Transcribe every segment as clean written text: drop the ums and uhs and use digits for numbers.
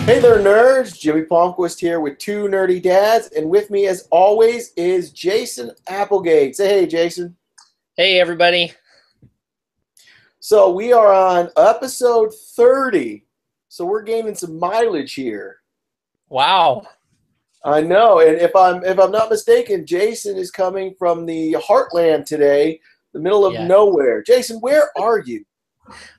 Hey there, nerds. Jimmy Palmquist here with two nerdy dads, and with me, as always, is Jason Applegate. Say hey, Jason. Hey, everybody. So we are on episode 30, so we're gaining some mileage here. Wow. I know, and if I'm not mistaken, Jason is coming from the heartland today, the middle of Yeah. nowhere. Jason, where are you?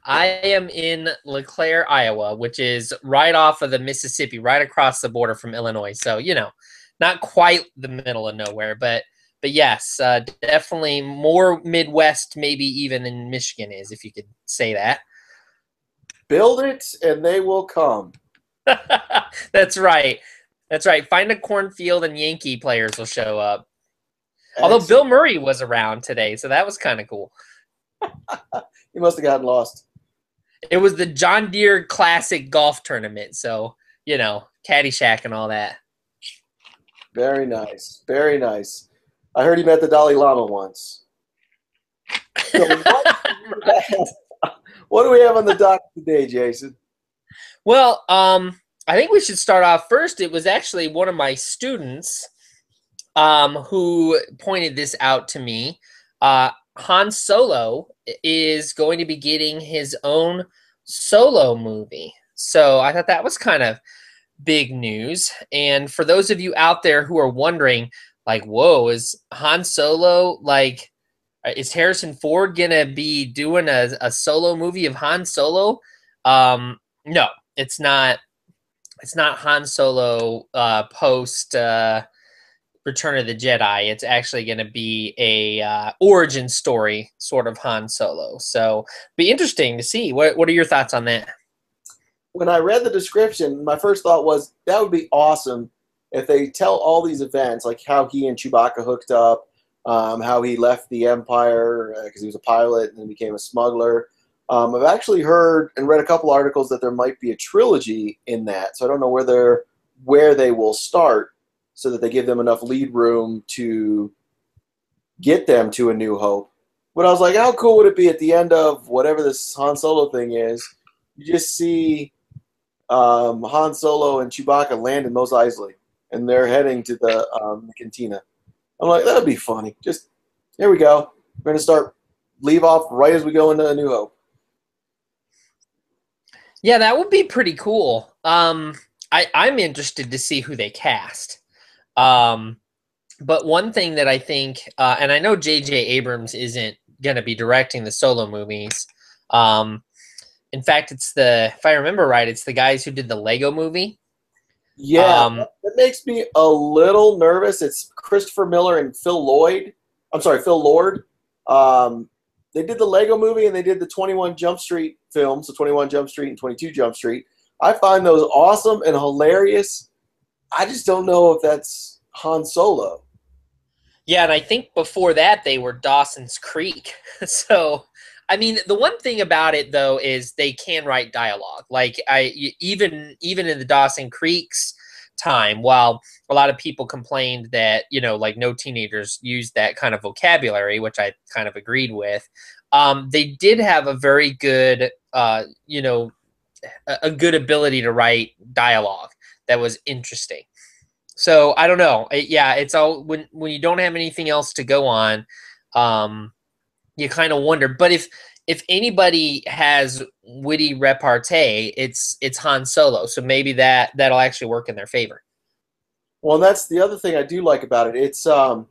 I am in LeClaire, Iowa, which is right off of the Mississippi, right across the border from Illinois. So, not quite the middle of nowhere, but yes, definitely more Midwest, maybe even than Michigan is, if you could say that. Build it, and they will come. That's right. That's right. Find a cornfield and Yankee players will show up. Although Bill Murray was around today, so that was kind of cool. He must have gotten lost. It was the John Deere Classic Golf Tournament, so, Caddyshack and all that. Very nice. Very nice. I heard he met the Dalai Lama once. So what do we have on the dock today, Jason? Well, I think we should start off first. It was actually one of my students who pointed this out to me. Han Solo is going to be getting his own solo movie. So I thought that was kind of big news. And for those of you out there who are wondering, like, whoa, is Han Solo, like, is Harrison Ford going to be doing a solo movie of Han Solo? No, it's not. It's not Han Solo post Return of the Jedi. It's actually going to be a origin story sort of Han Solo. So be interesting to see. What are your thoughts on that? When I read the description, my first thought was that would be awesome if they tell all these events, like how he and Chewbacca hooked up, how he left the Empire because he was a pilot and then became a smuggler. I've actually heard and read a couple articles that there might be a trilogy in that, so I don't know where they will start, so that they give them enough lead room to get them to A New Hope. But I was like, how cool would it be at the end of whatever this Han Solo thing is, you just see Han Solo and Chewbacca land in Mos Eisley, and they're heading to the cantina. I'm like, that would be funny. Just, here we go. We're going to leave off right as we go into A New Hope. Yeah, that would be pretty cool. I'm interested to see who they cast. But one thing that I think, and I know J.J. Abrams isn't going to be directing the solo movies. In fact, if I remember right, it's the guys who did the Lego movie. Yeah, that makes me a little nervous. It's Christopher Miller and Phil Lord. They did the Lego movie and they did the 21 Jump Street films, so 21 Jump Street and 22 Jump Street. I find those awesome and hilarious. I just don't know if that's Han Solo. Yeah, and I think before that they were Dawson's Creek. So, I mean, the one thing about it though is they can write dialogue. Like even in the Dawson Creek's time, while a lot of people complained that like no teenagers used that kind of vocabulary, which I kind of agreed with. They did have a very good, a good ability to write dialogue that was interesting. So I don't know. Yeah, it's all when you don't have anything else to go on, you kind of wonder. But if anybody has witty repartee, it's Han Solo. So maybe that'll actually work in their favor. Well, that's the other thing I do like about it. It's the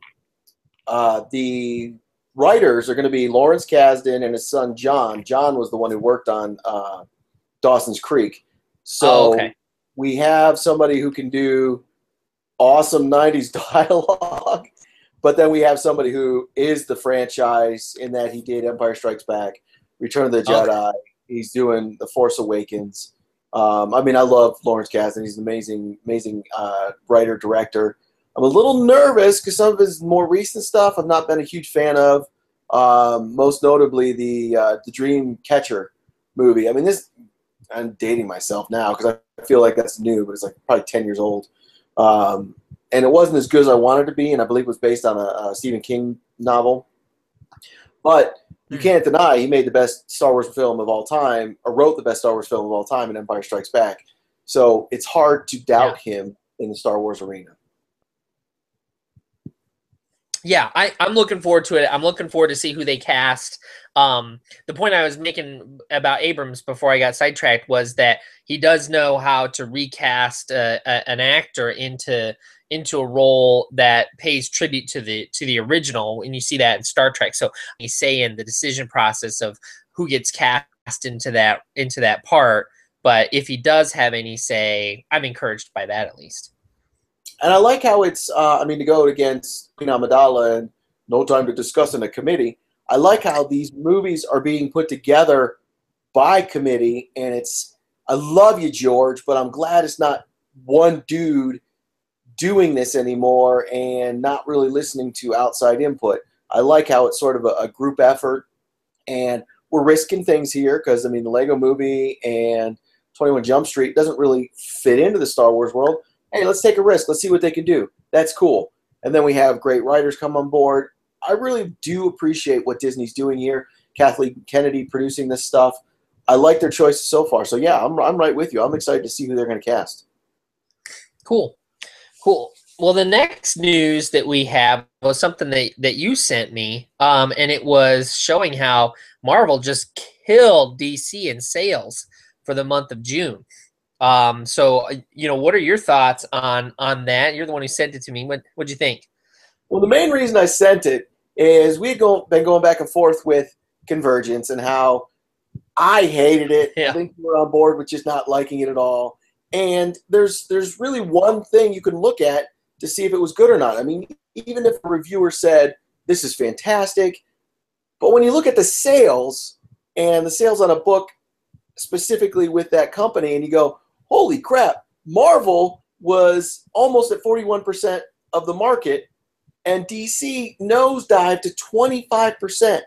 writers are going to be Lawrence Kasdan and his son John. John was the one who worked on Dawson's Creek. So okay. We have somebody who can do awesome 90s dialogue, but then we have somebody who is the franchise in that he did Empire Strikes Back, Return of the Jedi. Okay. He's doing The Force Awakens. I mean, I love Lawrence Kasdan. He's an amazing writer, director. I'm a little nervous because some of his more recent stuff I've not been a huge fan of. Most notably, the Dream Catcher movie. I mean, I'm dating myself now because I feel like that's new, but it's like probably 10 years old. And it wasn't as good as I wanted it to be, and I believe it was based on a Stephen King novel. But you can't deny he made the best Star Wars film of all time, or wrote the best Star Wars film of all time in Empire Strikes Back. So it's hard to doubt him in the Star Wars arena. Yeah, I'm looking forward to it. I'm looking forward to see who they cast. The point I was making about Abrams before I got sidetracked was that he does know how to recast an actor into a role that pays tribute to the original, and you see that in Star Trek. So he's saying the decision process of who gets cast into that part. But if he does have any say, I'm encouraged by that at least. And I like how it's, to go against Queen Amidala and No Time to Discuss in a Committee, I like how these movies are being put together by committee, and I love you, George, but I'm glad it's not one dude doing this anymore and not really listening to outside input. I like how it's sort of a group effort, and we're risking things here because, the Lego Movie and 21 Jump Street doesn't really fit into the Star Wars world. Hey, let's take a risk. Let's see what they can do. That's cool. And then we have great writers come on board. I really do appreciate what Disney's doing here. Kathleen Kennedy producing this stuff. I like their choices so far. So, yeah, I'm right with you. I'm excited to see who they're going to cast. Cool. Well, the next news that we have was something that you sent me, and it was showing how Marvel just killed DC in sales for the month of June. So, what are your thoughts on that? You're the one who sent it to me. What'd you think? Well, the main reason I sent it is we've been going back and forth with Convergence and how I hated it. Yeah. I think we're on board with just not liking it at all. And there's really one thing you can look at to see if it was good or not. Even if a reviewer said, this is fantastic, but when you look at the sales and the sales on a book specifically with that company and you go, holy crap, Marvel was almost at 41% of the market, and DC nosedived to 25%.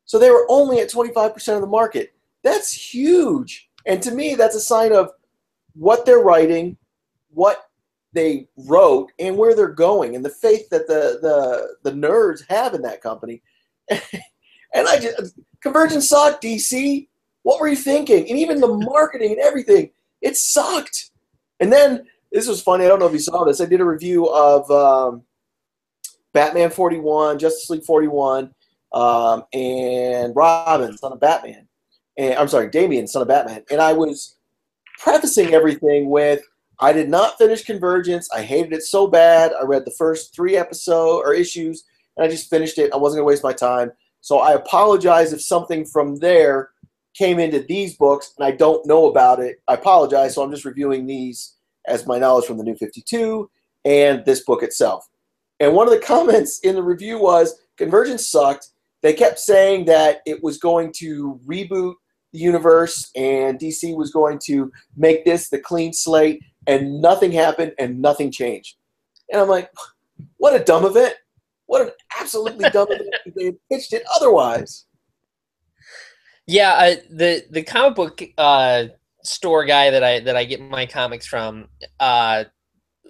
So they were only at 25% of the market. That's huge. And to me, that's a sign of what they're writing, what they wrote, and where they're going, and the faith that the nerds have in that company. And Convergence sucked, DC. What were you thinking? And even the marketing and everything, it sucked. And then, this was funny, I don't know if you saw this, I did a review of Batman 41, Justice League 41, and Robin, son of Batman. And I'm sorry, Damian, son of Batman. And I was prefacing everything with, I did not finish Convergence. I hated it so bad. I read the first 3 issues, and I just finished it. I wasn't going to waste my time. So I apologize if something from there came into these books and I don't know about it. I apologize. So I'm just reviewing these as my knowledge from the New 52 and this book itself. And one of the comments in the review was, Convergence sucked. They kept saying that it was going to reboot the universe and DC was going to make this the clean slate, and nothing happened and nothing changed. And I'm like, what a dumb event. What an absolutely dumb event if they had pitched it otherwise. Yeah, the comic book store guy that I get my comics from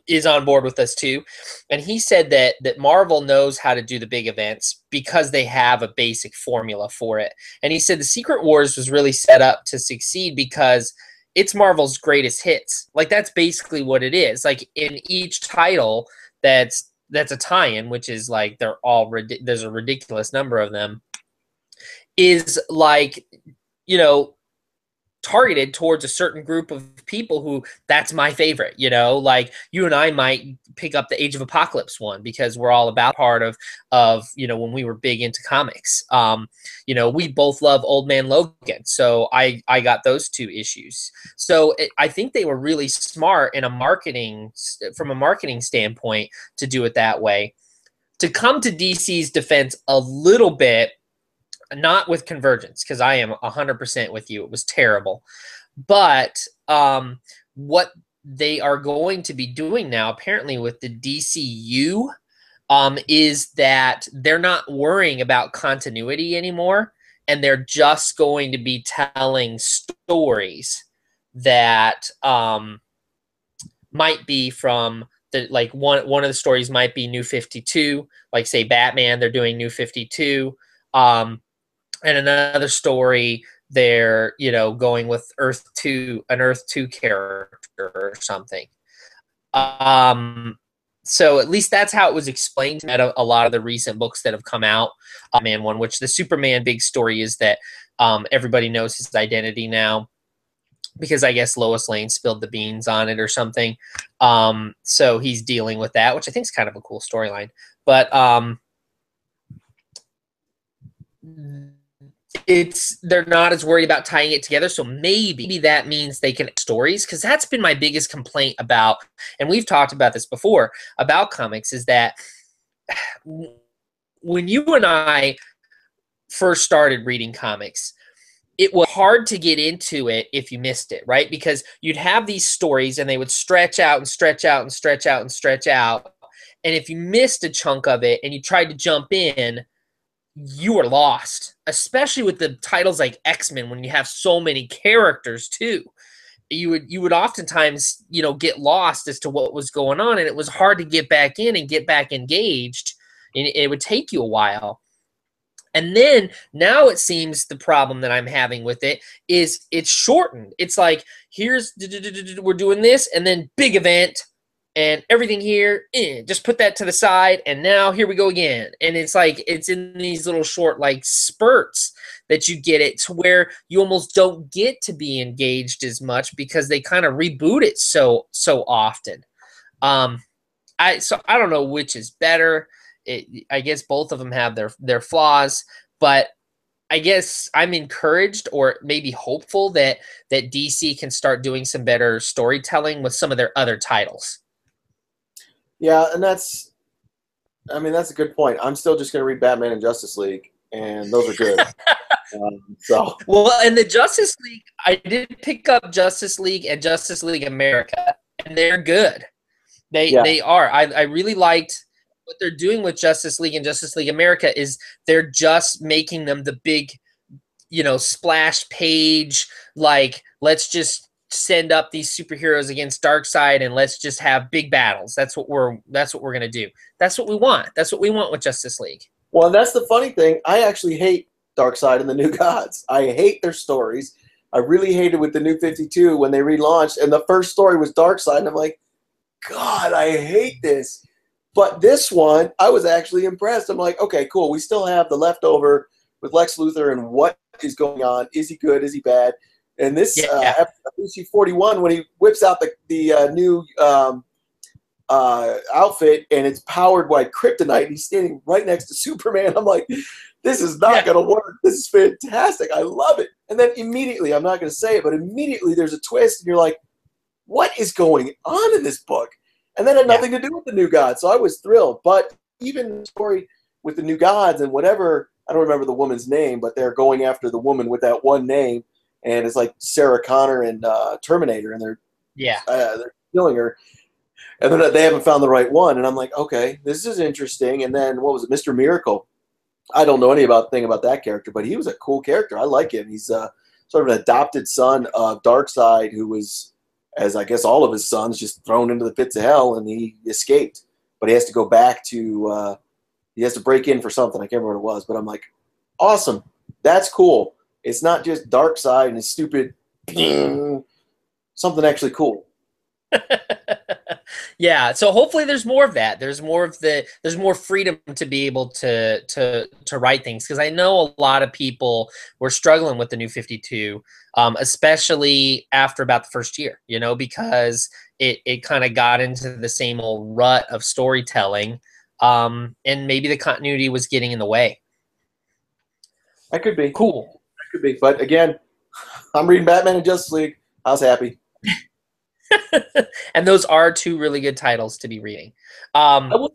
is on board with us too, and he said that Marvel knows how to do the big events because they have a basic formula for it. And he said the Secret Wars was really set up to succeed because it's Marvel's greatest hits. Like, that's basically what it is. Like, in each title that's a tie-in, which is like they're all there's a ridiculous number of them, is like, targeted towards a certain group of people who, that's my favorite. Like, you and I might pick up the Age of Apocalypse one because we're all about part of when we were big into comics. We both love Old Man Logan, so I got those 2 issues. So I think they were really smart from a marketing standpoint to do it that way. To come to DC's defense a little bit, not with Convergence, because I am 100% with you. It was terrible. But what they are going to be doing now, apparently with the DCU, is that they're not worrying about continuity anymore, and they're just going to be telling stories that might be from like one of the stories might be New 52, like say Batman, they're doing New 52. and another story they're, you know, going with an Earth 2 character or something. So at least that's how it was explained at a lot of the recent books that have come out. Man one, which the Superman big story is that everybody knows his identity now, because I guess Lois Lane spilled the beans on it or something. So he's dealing with that, which I think is kind of a cool storyline. But they're not as worried about tying it together, so maybe that means they can stories, because that's been my biggest complaint about, and we've talked about this before about comics, is that when you and I first started reading comics, it was hard to get into it if you missed it, right? Because you'd have these stories and they would stretch out and stretch out and stretch out and stretch out, and if you missed a chunk of it and you tried to jump in, you were lost, especially with the titles like X-Men, when you have so many characters too. You would oftentimes, you know, get lost as to what was going on, and it was hard to get back in and get back engaged, and it would take you a while. And then now it seems the problem that I'm having with it is it's shortened. It's like, here's, we're doing this, and then big event, and everything here, just put that to the side, and now here we go again. And it's like, it's in these little short, like, spurts that you get it to where you almost don't get to be engaged as much because they kind of reboot it so often. So I don't know which is better. I guess both of them have their flaws, but I guess I'm encouraged or maybe hopeful that DC can start doing some better storytelling with some of their other titles. Yeah, and that's a good point. I'm still just going to read Batman and Justice League, and those are good. Well, and the Justice League, I did pick up Justice League and Justice League America, and they're good. They are. I really liked what they're doing with Justice League and Justice League America. Is they're just making them the big, you know, splash page, like, let's just send up these superheroes against Darkseid and let's just have big battles. That's what we're gonna do. That's what we want. That's what we want with Justice League. Well, that's the funny thing. I actually hate Darkseid and the New Gods. I hate their stories. I really hated with the New 52 when they relaunched, and the first story was Darkseid, and I'm like, God, I hate this. But this one, I was actually impressed. I'm like, okay, cool. We still have the leftover with Lex Luthor and what is going on. Is he good? Is he bad? And this issue 41, when he whips out the new outfit, and it's powered by kryptonite, and he's standing right next to Superman. I'm like, this is not going to work. This is fantastic. I love it. And then immediately, I'm not going to say it, but immediately there's a twist, and you're like, what is going on in this book? And that had nothing to do with the New Gods, so I was thrilled. But even the story with the New Gods and whatever, I don't remember the woman's name, but they're going after the woman with that one name, and it's like Sarah Connor and Terminator, and they're killing her. And then they haven't found the right one, and I'm like, okay, this is interesting. And then what was it, Mr. Miracle? I don't know anything about that character, but he was a cool character. I like him. He's sort of an adopted son of Darkseid, who was, as I guess all of his sons, just thrown into the pits of hell, and he escaped. But he has to go back to he has to break in for something. I can't remember what it was, but I'm like, awesome. That's cool. It's not just Darkseid and his stupid something actually cool. Yeah, so hopefully there's more of that. There's more freedom to be able to write things, because I know a lot of people were struggling with the New 52, especially after about the first year, you know, because it kind of got into the same old rut of storytelling, and maybe the continuity was getting in the way. That could be cool. That could be, but again, I'm reading Batman and Justice League. I was happy. And those are two really good titles to be reading. I will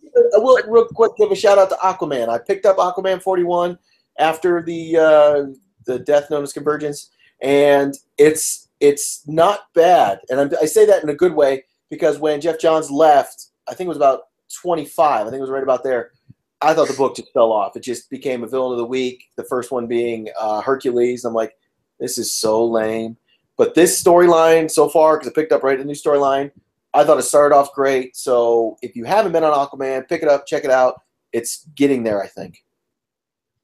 real quick give a shout out to Aquaman. I picked up Aquaman 41 after the Death Notice Convergence, and it's not bad. And I say that in a good way, because when Jeff Johns left, I think it was about 25. I think it was right about there. I thought the book just fell off. It just became a villain of the week. The first one being Hercules. I'm like, this is so lame. But this storyline so far, because I picked up right a new storyline, I thought it started off great. So if you haven't been on Aquaman, pick it up, check it out. It's getting there, I think.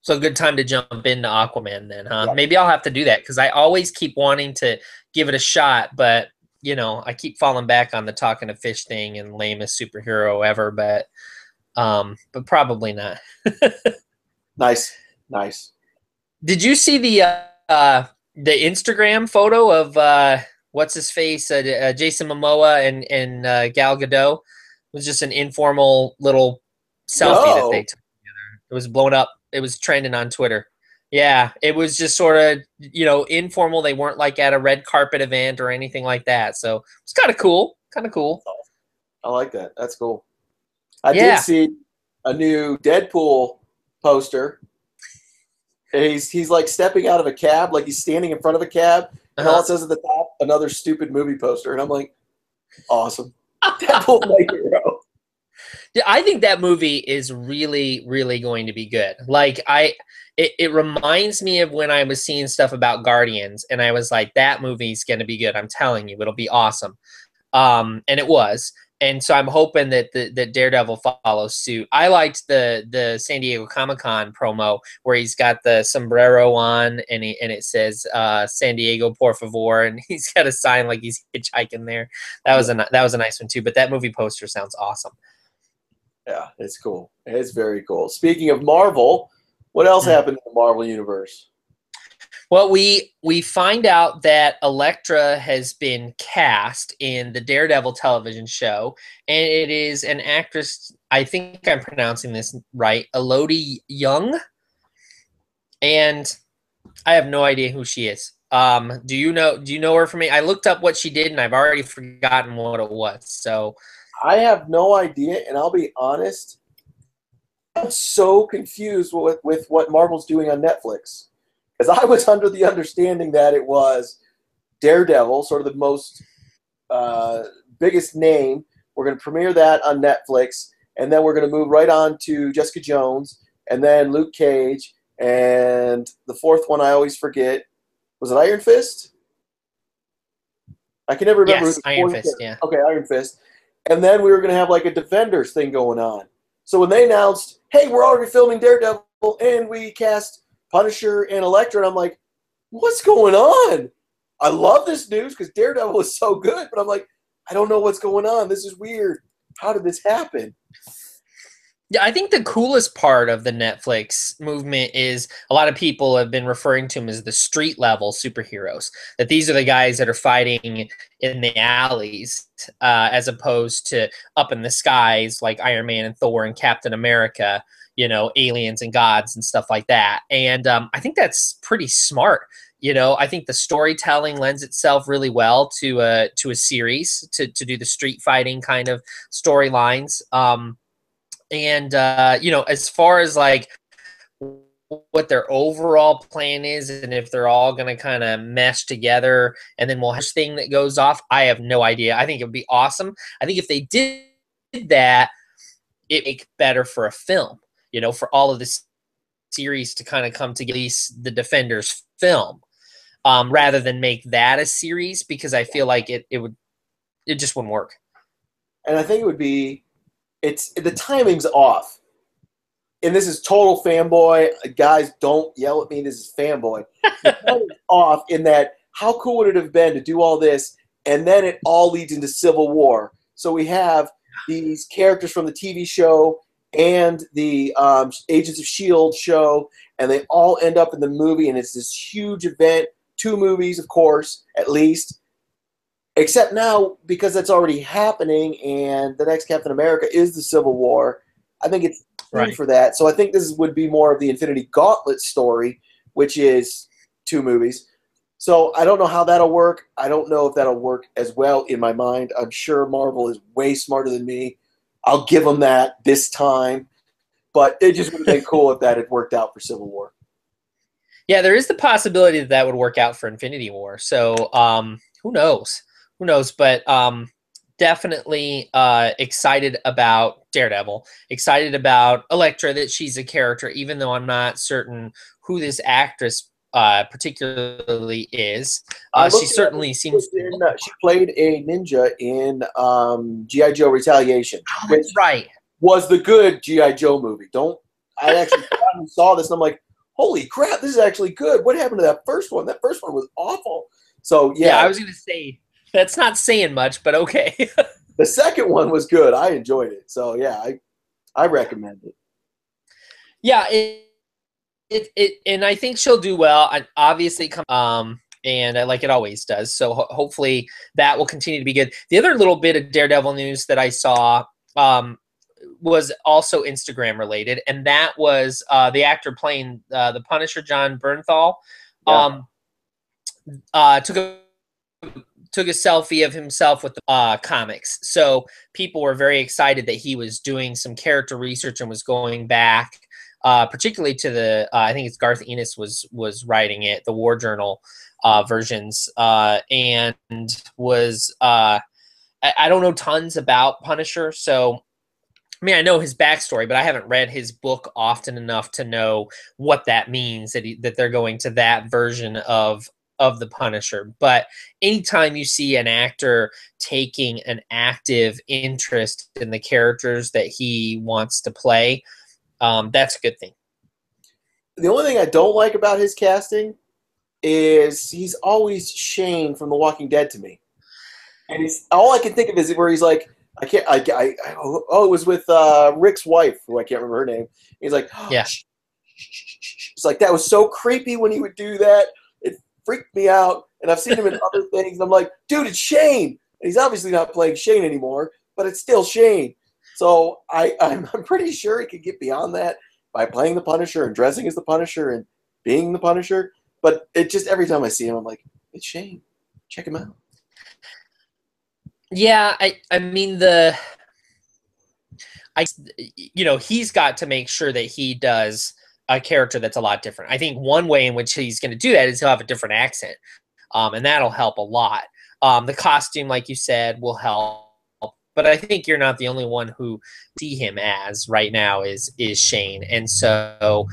So good time to jump into Aquaman then, huh? Yeah. Maybe I'll have to do that because I always keep wanting to give it a shot, but you know, I keep falling back on the talking to fish thing and lamest superhero ever, but probably not. Nice, nice. Did you see the Instagram photo of what's his face, Jason Momoa and Gal Gadot? It was just an informal little selfie that they No. took together. It was blown up. It was trending on Twitter. Yeah, it was just sort of, you know, informal. They weren't like at a red carpet event or anything like that. So it's kind of cool. Kind of cool. I like that. That's cool. I did Yeah. see a new Deadpool poster. He's like stepping out of a cab, like he's standing in front of a cab, and all it says at the top, another stupid movie poster. And I'm like, awesome. Deadpool, my hero. Yeah, I think that movie is really, really going to be good. Like it reminds me of when I was seeing stuff about Guardians, and I was like, that movie's going to be good. I'm telling you, it'll be awesome. And it was. And so I'm hoping that that Daredevil follows suit. I liked the San Diego Comic-Con promo where he's got the sombrero on and it says San Diego por favor, and he's got a sign like he's hitchhiking there. That was a nice one too. But that movie poster sounds awesome. Yeah, it's cool. It's very cool. Speaking of Marvel, what else happened in the Marvel universe? Well, we find out that Elektra has been cast in the Daredevil television show, and it is an actress, I think I'm pronouncing this right, Elodie Young, and I have no idea who she is. Do you know her from me? I looked up what she did, and I've already forgotten what it was. So I have no idea, and I'll be honest, I'm so confused with what Marvel's doing on Netflix. Because I was under the understanding that it was Daredevil, sort of the most biggest name. We're going to premiere that on Netflix, and then we're going to move right on to Jessica Jones, and then Luke Cage, and the fourth one I always forget. Was it Iron Fist? I can never remember. yes, Iron Fist, yeah. Okay, Iron Fist. And then we were going to have like a Defenders thing going on. So when they announced, hey, we're already filming Daredevil, and we cast Punisher and Elektra, and I'm like, what's going on? I love this news because Daredevil is so good, but I'm like, I don't know what's going on. This is weird. How did this happen? Yeah, I think the coolest part of the Netflix movement is a lot of people have been referring to them as the street level superheroes. That these are the guys that are fighting in the alleys, as opposed to up in the skies like Iron Man and Thor and Captain America. You know, aliens and gods and stuff like that. And I think that's pretty smart. You know, I think the storytelling lends itself really well to a series to do the street fighting kind of storylines. You know, as far as like what their overall plan is and if they're all going to kind of mesh together and then we'll have this thing that goes off, I have no idea. I think it would be awesome. I think if they did that, it would make better for a film. You know, for all of this series to kind of come to release the Defenders film, rather than make that a series, because I feel like it just wouldn't work. And I think it would be, the timing's off. And this is total fanboy. Guys, don't yell at me. This is fanboy. The timing's off in that, how cool would it have been to do all this, and then it all leads into Civil War. So we have these characters from the TV show and the Agents of S.H.I.E.L.D. show, and they all end up in the movie, and it's this huge event. 2 movies, of course, at least. Except now, because that's already happening, and the next Captain America is the Civil War, I think it's right for that. So I think this would be more of the Infinity Gauntlet story, which is 2 movies. So I don't know how that'll work. I don't know if that'll work as well in my mind. I'm sure Marvel is way smarter than me. I'll give them that this time. But it just would have been cool if that had worked out for Civil War. Yeah, there is the possibility that would work out for Infinity War. So who knows? Who knows? But definitely excited about Daredevil. Excited about Elektra, that she's a character, even though I'm not certain who this actress particularly is. She certainly seems she played a ninja in G.I. Joe Retaliation, which right was the good G.I. Joe movie. I actually saw this and I'm like, holy crap, this is actually good. What happened to that first one? That first one was awful. So Yeah, yeah, I was going to say that's not saying much, but okay. the second one was good. I enjoyed it. So yeah, I recommend it. Yeah, and I think she'll do well. And obviously, and like it always does. So hopefully that will continue to be good. The other little bit of Daredevil news that I saw was also Instagram related, and that was the actor playing the Punisher, John Bernthal, Yeah. took a selfie of himself with the comics. So people were very excited that he was doing some character research and was going back, particularly to the I think it's Garth Ennis was writing it, the War Journal versions, and was I don't know tons about Punisher, so I mean I know his backstory, but I haven't read his book often enough to know what that means that they're going to that version of the Punisher. But anytime you see an actor taking an active interest in the characters that he wants to play, that's a good thing. The only thing I don't like about his casting is he's always Shane from The Walking Dead to me. And he's all I can think of is where he's like, oh, it was with Rick's wife, who I can't remember her name. He's like, oh, Yeah. It's like that was so creepy when he would do that. It freaked me out. And I've seen him in other things. And I'm like, dude, it's Shane. And he's obviously not playing Shane anymore, but it's still Shane. So I'm pretty sure he could get beyond that by playing the Punisher and dressing as the Punisher and being the Punisher. But it just every time I see him, I'm like, it's Shane. Check him out. Yeah, I mean he's got to make sure that he does a character that's a lot different. I think one way in which he's going to do that is he'll have a different accent, and that'll help a lot. The costume, like you said, will help. But I think you're not the only one who see him as right now is Shane, and so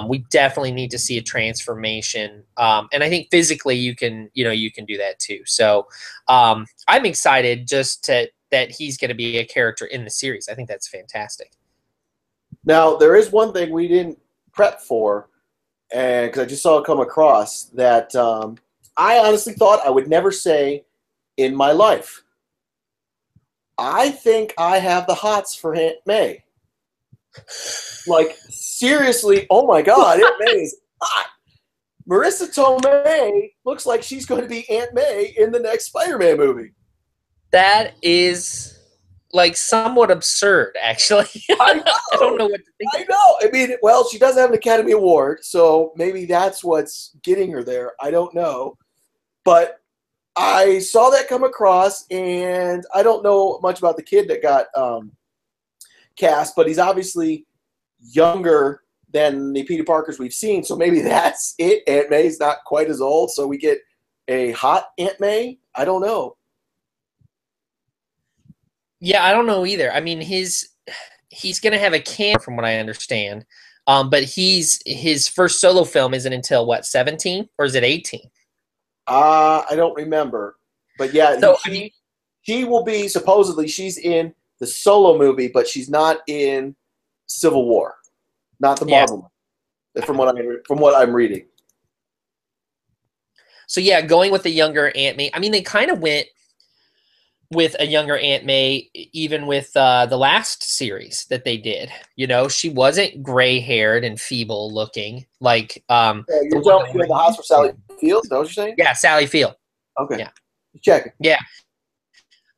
we definitely need to see a transformation. And I think physically you can do that too. So I'm excited that he's going to be a character in the series. I think that's fantastic. Now there is one thing we didn't prep for, and because I just saw it come across that I honestly thought I would never say in my life. I think I have the hots for Aunt May. Like, seriously, oh my God, Aunt May is hot. Marissa Tomei looks like she's going to be Aunt May in the next Spider-Man movie. That is like somewhat absurd, actually. I know. I don't know what to think. I know. I mean, well, she does have an Academy Award, so maybe that's what's getting her there. I don't know. But I saw that come across, and I don't know much about the kid that got cast, but he's obviously younger than the Peter Parkers we've seen, so maybe that's it. Aunt May's not quite as old, so we get a hot Aunt May? I don't know. Yeah, I don't know either. I mean, he's going to have a cameo, from what I understand, but his first solo film isn't until, what, 17? Or is it 18? I don't remember. But yeah, so, she will be, supposedly, she's in the Solo movie, but she's not in Civil War. Not the Marvel one, from what I'm reading. So yeah, going with the younger Aunt May. I mean, they kind of went with a younger Aunt May, even with the last series that they did. You know, she wasn't gray-haired and feeble-looking like. You're telling me the house for Sally Field? Is that what you're saying? Yeah, Sally Field. Okay. Yeah. Check. Yeah.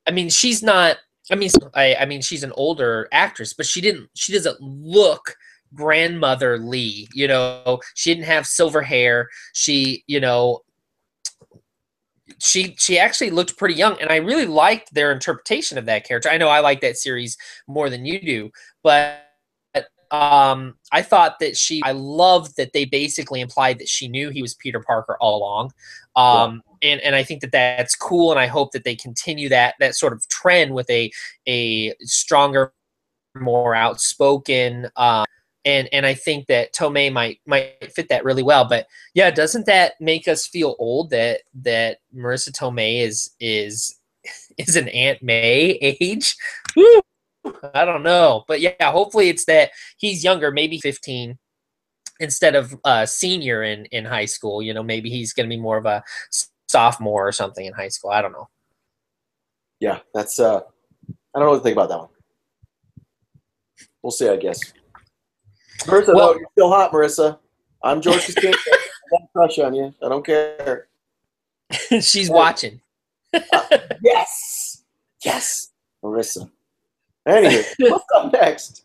I mean, she's not. I mean, she's an older actress, but she doesn't look grandmotherly. You know, she didn't have silver hair. She actually looked pretty young, and I really liked their interpretation of that character. I know I like that series more than you do, but I thought that I loved that they basically implied that she knew he was Peter Parker all along. And I think that that's cool, and I hope that they continue that sort of trend with a stronger, more outspoken. And I think that Tomei might fit that really well. But yeah, doesn't that make us feel old that Marissa Tomei is an Aunt May age? Woo! I don't know. But yeah, hopefully it's that he's younger, maybe 15. instead of senior in high school. You know, maybe he's going to be more of a sophomore or something in high school. I don't know. Yeah, that's I don't know what to think about that one. We'll see, I guess. Marissa, Well, no, you're still hot, Marissa. I'm George Costanza. I got a crush on you. I don't care. she's watching. Yes, yes, Marissa. Anyway, what's up next?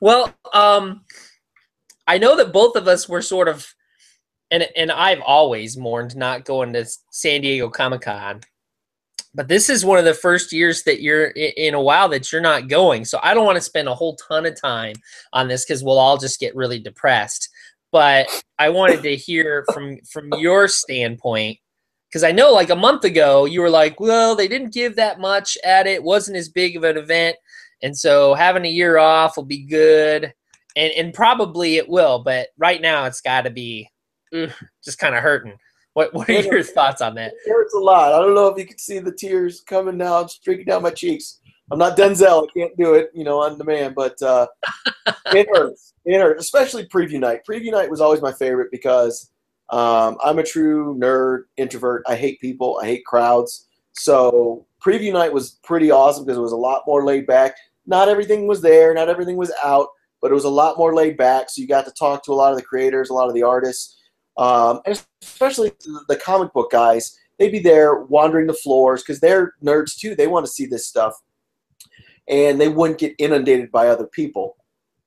Well, I know that both of us were sort of, and I've always mourned not going to San Diego Comic-Con, but this is one of the first years that you're in a while that you're not going. So I don't want to spend a whole ton of time on this because we'll all just get really depressed. But I wanted to hear from your standpoint, because I know like a month ago you were like, well, they didn't give that much at it. It wasn't as big of an event. And so having a year off will be good. And probably it will. But right now it's got to be just kind of hurting. What are your thoughts on that? It hurts a lot. I don't know if you can see the tears coming down, streaking down my cheeks. I'm not Denzel. I can't do it, on demand. But it hurts. It hurts, especially preview night. Preview night was always my favorite because I'm a true nerd, introvert. I hate people. I hate crowds. So preview night was pretty awesome because it was a lot more laid back. Not everything was there. Not everything was out. But it was a lot more laid back. So you got to talk to a lot of the creators, a lot of the artists. And especially the comic book guys, they'd be there wandering the floors because they're nerds too. They want to see this stuff, and they wouldn't get inundated by other people.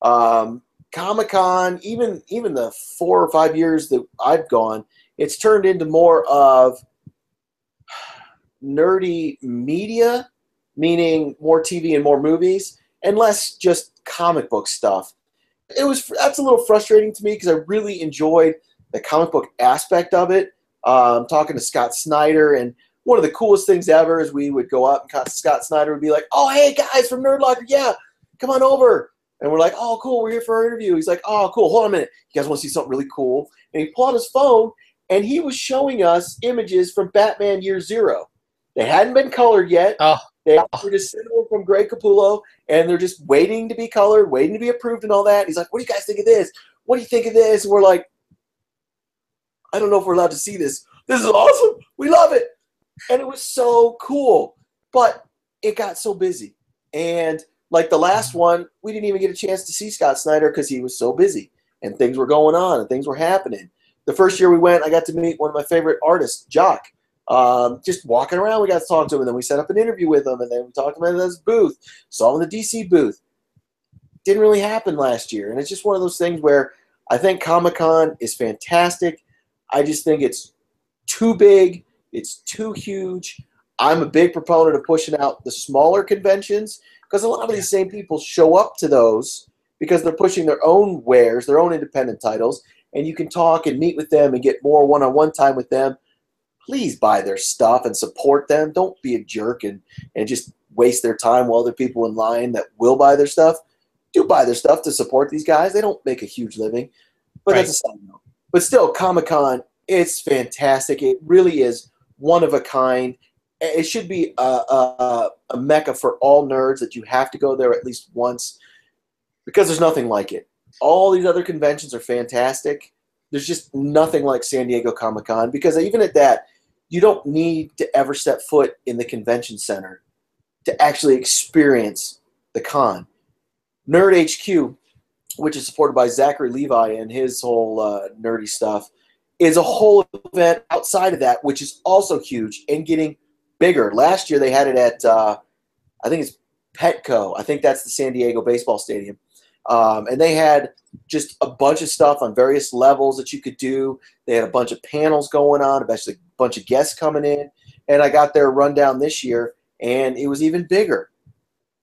Comic-Con, even the 4 or 5 years that I've gone, it's turned into more of nerdy media, meaning more TV and more movies, and less just comic book stuff. That's a little frustrating to me because I really enjoyed the comic book aspect of it. Talking to Scott Snyder, and one of the coolest things ever is we would go up and Scott Snyder would be like, oh, hey, guys from Nerdlocker, yeah, come on over. And we're like, oh, cool, we're here for our interview. He's like, oh, cool, hold on a minute. You guys want to see something really cool? And he pulled out his phone, and he was showing us images from Batman Year Zero. They hadn't been colored yet. Oh. They were just sent over from Greg Capullo, and they're just waiting to be colored, waiting to be approved and all that. He's like, what do you guys think of this? What do you think of this? And we're like, I don't know if we're allowed to see this. This is awesome. We love it. And it was so cool. But it got so busy. And like the last one, we didn't even get a chance to see Scott Snyder because he was so busy. And things were going on and things were happening. The first year we went, I got to meet one of my favorite artists, Jock. Just walking around, we got to talk to him. And then we set up an interview with him. And then we talked to him at his booth. Saw him in the DC booth. Didn't really happen last year. And it's just one of those things where I think Comic-Con is fantastic. I just think it's too big. It's too huge. I'm a big proponent of pushing out the smaller conventions because a lot of these same people show up to those because they're pushing their own wares, their own independent titles, and you can talk and meet with them and get more one-on-one time with them. Please buy their stuff and support them. Don't be a jerk and just waste their time while other people in line that will buy their stuff. Do buy their stuff to support these guys. They don't make a huge living, but that's a side note. But still, Comic-Con, it's fantastic. It really is one of a kind. It should be a mecca for all nerds that you have to go there at least once because there's nothing like it. All these other conventions are fantastic. There's just nothing like San Diego Comic-Con because even at that, you don't need to ever step foot in the convention center to actually experience the con. Nerd HQ, which is supported by Zachary Levi and his whole nerdy stuff, is a whole event outside of that, which is also huge and getting bigger. Last year they had it at, I think it's Petco. I think that's the San Diego baseball stadium. And they had just a bunch of stuff on various levels that you could do. They had a bunch of panels going on, a bunch of guests coming in. And I got their rundown this year, and it was even bigger.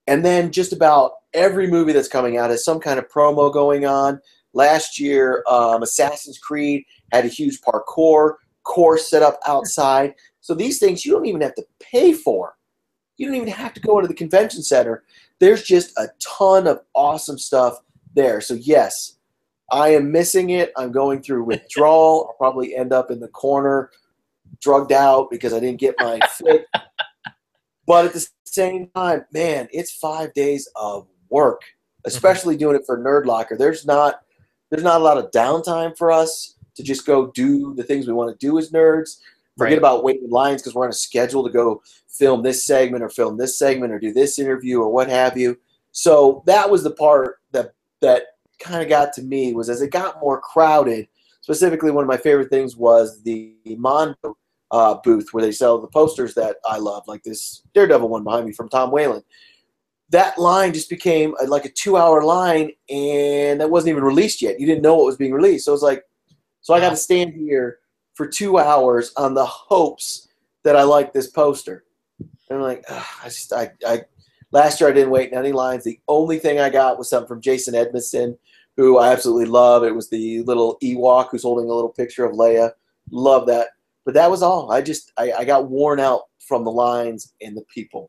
And then just about every movie that's coming out has some kind of promo going on. Last year, Assassin's Creed had a huge parkour course set up outside. So these things you don't even have to pay for. You don't even have to go into the convention center. There's just a ton of awesome stuff there. So yes, I am missing it. I'm going through withdrawal. I'll probably end up in the corner, drugged out because I didn't get my fix. But at the same time, man, it's 5 days of work, especially doing it for Nerdlocker. There's not there's not a lot of downtime for us to just go do the things we want to do as nerds. Forget about waiting in lines because we're on a schedule to go film this segment or do this interview or what have you. So that was the part that kind of got to me, was as it got more crowded. Specifically, one of my favorite things was the Mondo booth where they sell the posters that I love, like this Daredevil one behind me from Tom Whalen. That line just became like a 2-hour line, and that wasn't even released yet. You didn't know what was being released. So it was like, so I got to stand here for 2 hours on the hopes that I like this poster. And I'm like, I last year I didn't wait in any lines. The only thing I got was something from Jason Edmiston, who I absolutely love. It was the little Ewok who's holding a little picture of Leia. Love that. But that was all. I got worn out from the lines and the people.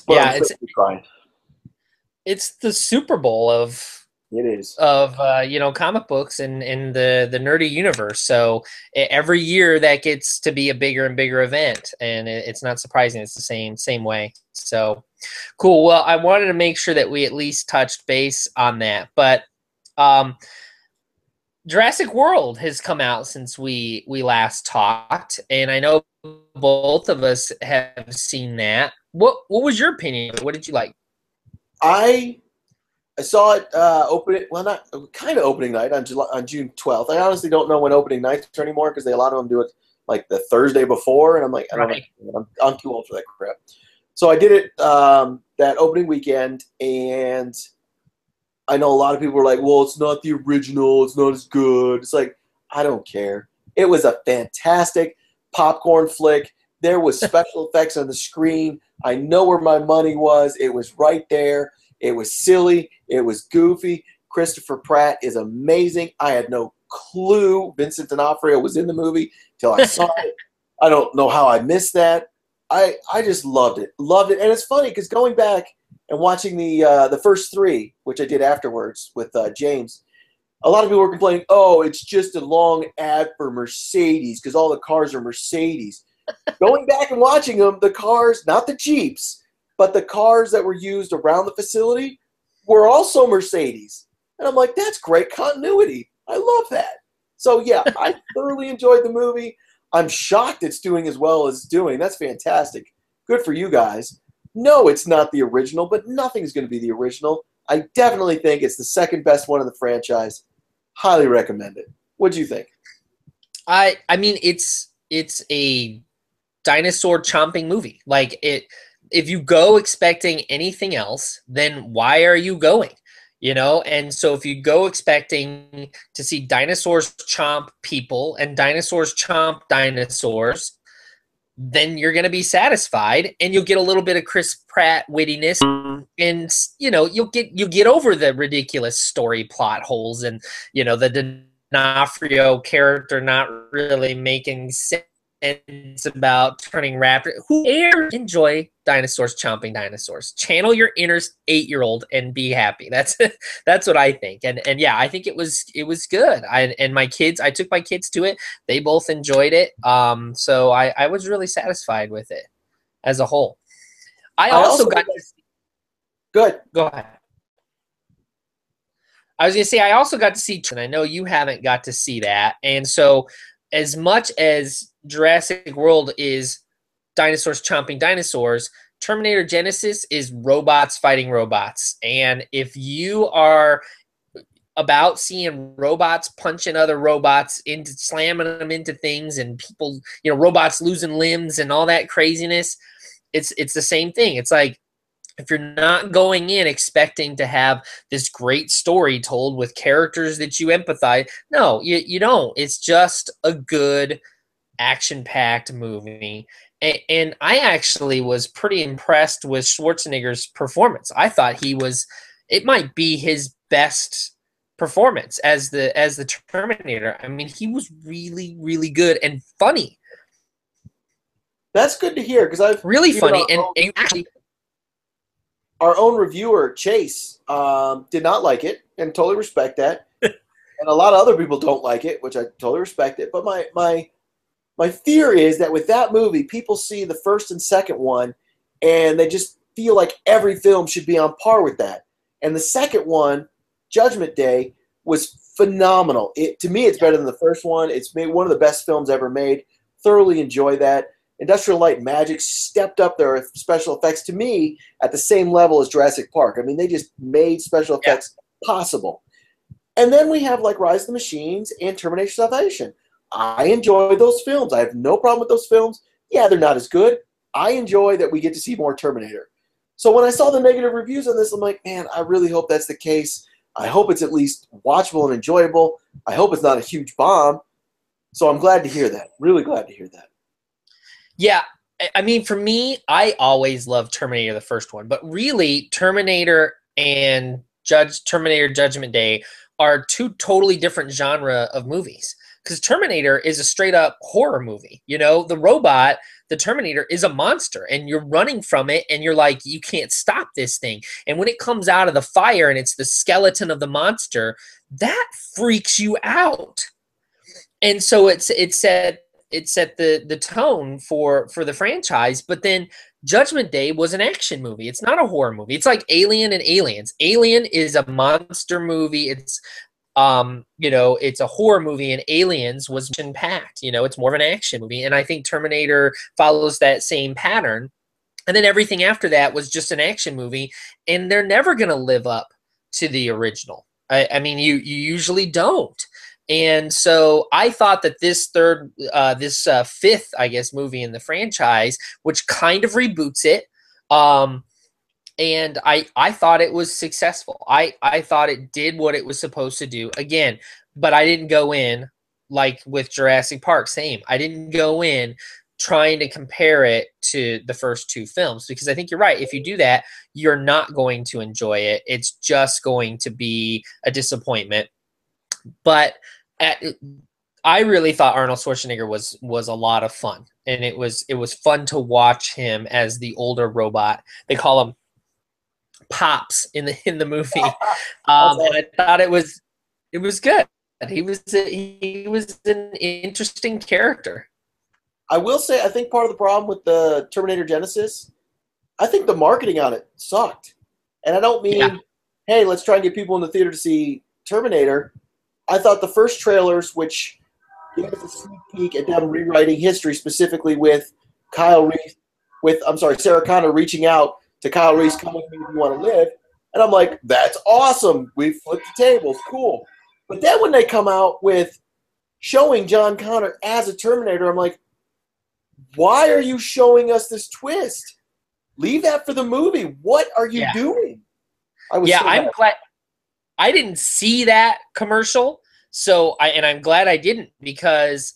But yeah, it's the Super Bowl of comic books and the nerdy universe. So every year that gets to be a bigger and bigger event, and it's not surprising it's the same way. So cool. Well, I wanted to make sure that we at least touched base on that. But Jurassic World has come out since we last talked, and I know both of us have seen that. What was your opinion of it? What did you like? I saw it not kind of opening night on June 12th. I honestly don't know when opening nights are anymore because a lot of them do it like the Thursday before, and I'm like, I'm too old for that crap. So I did it that opening weekend, and I know a lot of people were like, well, it's not the original, it's not as good. It's like, I don't care. It was a fantastic popcorn flick. There was special effects on the screen. I know where my money was. It was right there. It was silly. It was goofy. Christopher Pratt is amazing. I had no clue Vincent D'Onofrio was in the movie till I saw it. I don't know how I missed that. I just loved it. Loved it. And it's funny because going back and watching the first three, which I did afterwards with James, a lot of people were complaining, oh, it's just a long ad for Mercedes because all the cars are Mercedes. Going back and watching them, the cars, not the Jeeps, but the cars that were used around the facility were also Mercedes. And I'm like, that's great continuity. I love that. So, yeah, I thoroughly enjoyed the movie. I'm shocked it's doing as well as it's doing. That's fantastic. Good for you guys. No, it's not the original, but nothing's going to be the original. I definitely think it's the second best one in the franchise. Highly recommend it. What do you think? I mean, it's a dinosaur chomping movie. Like it, if you go expecting anything else, then why are you going? You know, and so if you go expecting to see dinosaurs chomp people and dinosaurs chomp dinosaurs, then you're going to be satisfied, and you'll get a little bit of Chris Pratt wittiness, and you know you'll get over the ridiculous story plot holes, and you know the D'Onofrio character not really making sense about turning raptor. Who cares? Enjoy dinosaurs chomping dinosaurs. Channel your inner 8-year-old and be happy. That's what I think. And yeah, I think it was good. I took my kids to it. They both enjoyed it. So I was really satisfied with it as a whole. I also got to see. Good. Go ahead. I was gonna say I also got to see, and I know you haven't got to see that. And so, as much as Jurassic World is dinosaurs chomping dinosaurs, Terminator Genesis is robots fighting robots. And if you are about seeing robots punching other robots, into slamming them into things, and people, you know, robots losing limbs and all that craziness, it's the same thing. It's like, if you're not going in expecting to have this great story told with characters that you empathize, no, you don't. It's just a good action-packed movie. And I actually was pretty impressed with Schwarzenegger's performance. I thought it might be his best performance as the Terminator. I mean, he was really, really good and funny. That's good to hear, because I've really funny, and actually. Our own reviewer, Chase, did not like it, and totally respect that. And a lot of other people don't like it, which I totally respect it. But my fear is that with that movie, people see the first and second one, and they just feel like every film should be on par with that. And the second one, Judgment Day, was phenomenal. To me, it's better than the first one. It's made one of the best films ever made. Thoroughly enjoy that. Industrial Light and Magic stepped up their special effects to me at the same level as Jurassic Park. I mean, they just made special effects possible. And then we have like Rise of the Machines and Terminator Salvation. I enjoy those films. I have no problem with those films. Yeah, they're not as good. I enjoy that we get to see more Terminator. So when I saw the negative reviews on this, I'm like, man, I really hope that's the case. I hope it's at least watchable and enjoyable. I hope it's not a huge bomb. So I'm glad to hear that. Really glad to hear that. Yeah, I mean, for me, I always loved Terminator, the first one. But really, Terminator and Terminator Judgment Day are two totally different genre of movies. Because Terminator is a straight-up horror movie. You know, the robot, the Terminator, is a monster. And you're running from it, and you're like, you can't stop this thing. And when it comes out of the fire and it's the skeleton of the monster, that freaks you out. And so it set the tone for the franchise. But then Judgment Day was an action movie. It's not a horror movie. It's like Alien and Aliens. Alien is a monster movie. It's it's a horror movie, and Aliens was action-packed. You know, it's more of an action movie. And I think Terminator follows that same pattern. And then everything after that was just an action movie, and they're never going to live up to the original. I mean, you usually don't. And so I thought that this fifth, I guess, movie in the franchise, which kind of reboots it, and I thought it was successful. I thought it did what it was supposed to do. Again, but I didn't go in like with Jurassic Park. Same. I didn't go in trying to compare it to the first two films, because I think you're right. If you do that, you're not going to enjoy it. It's just going to be a disappointment. But I really thought Arnold Schwarzenegger was a lot of fun, and it was fun to watch him as the older robot. They call him Pops in the movie, and I thought it was good. He was an interesting character. I will say, I think part of the problem with the Terminator Genesis, I think the marketing on it sucked. And I don't mean, hey, let's try and get people in the theater to see Terminator. I thought the first trailers, which gave us a sneak peek at them rewriting history, specifically with Sarah Connor reaching out to Kyle Reese, come with me if you want to live. And I'm like, that's awesome. We flipped the tables. Cool. But then when they come out with showing John Connor as a Terminator, I'm like, why are you showing us this twist? Leave that for the movie. What are you doing? I'm glad I didn't see that commercial. So I'm glad I didn't, because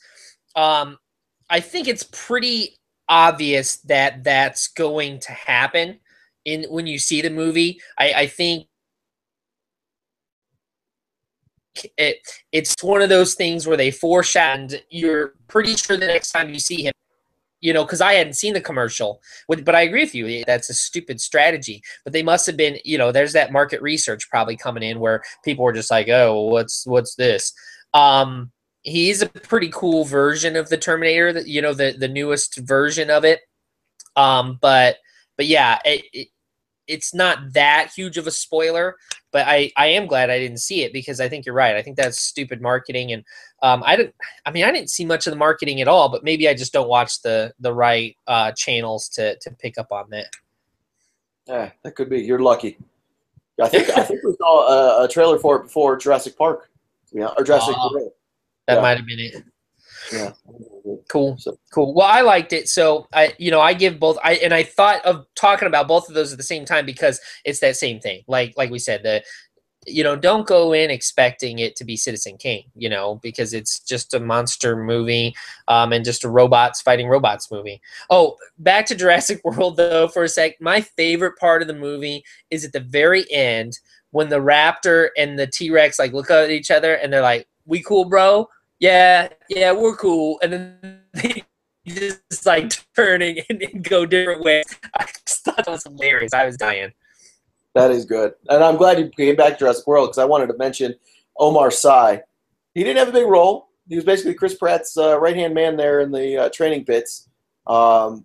I think it's pretty obvious that that's going to happen when you see the movie. I think it's one of those things where they foreshadow. You're pretty sure the next time you see him, because I hadn't seen the commercial. But I agree with you. That's a stupid strategy. But they must have been, there's that market research probably coming in where people were just like, oh, what's this? He's a pretty cool version of the Terminator, the newest version of it. But yeah, it's not that huge of a spoiler. But I am glad I didn't see it, because I think you're right. I think that's stupid marketing, and I didn't see much of the marketing at all. But maybe I just don't watch the right channels to pick up on that. Yeah, that could be. You're lucky. I think we saw a trailer for it before Jurassic Park. Yeah, or Jurassic World. That might have been it. Yeah. Cool. Cool. Well, I liked it. So I give both. I thought of talking about both of those at the same time, because it's that same thing. Like we said, don't go in expecting it to be Citizen Kane, because it's just a monster movie, and just a robots fighting robots movie. Oh, back to Jurassic World though for a sec. My favorite part of the movie is at the very end, when the raptor and the T-Rex look at each other and they're like, "We cool, bro? Yeah, we're cool." And then they just turning and go different ways. I just thought that was hilarious. I was dying. That is good. And I'm glad you came back to Jurassic World, because I wanted to mention Omar Sy. He didn't have a big role. He was basically Chris Pratt's right-hand man there in the training pits. I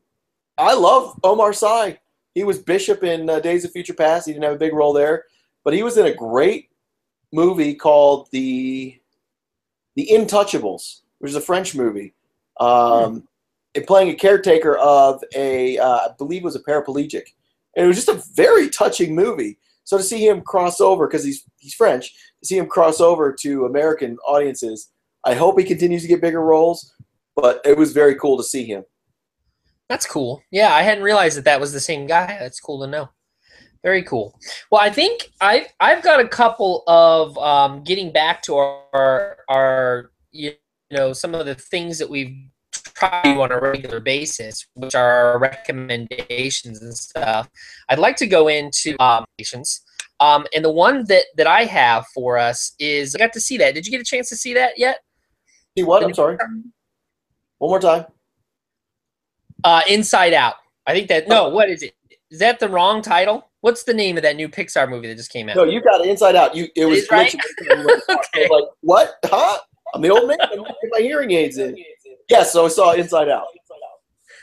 love Omar Sy. He was Bishop in Days of Future Past. He didn't have a big role there. But he was in a great movie called The Intouchables, which is a French movie. And playing a caretaker of I believe it was a paraplegic. And it was just a very touching movie. So to see him cross over, because he's French, to see him cross over to American audiences, I hope he continues to get bigger roles, but it was very cool to see him. That's cool. Yeah, I hadn't realized that was the same guy. That's cool to know. Very cool. Well, I think I've got a couple of getting back to our some of the things that we've tried to do on a regular basis, which are our recommendations and stuff. I'd like to go into recommendations. And the one that I have for us is, I got to see that. Did you get a chance to see that yet? See what? I'm sorry. One more time. Inside Out. I think that, no, what is it? Is that the wrong title? What's the name of that new Pixar movie that just came out? No, you got it. Inside Out. It was right? Okay. Like, what? Huh? I'm the old man. I'm putting my hearing aids in. Yes, so I saw Inside Out.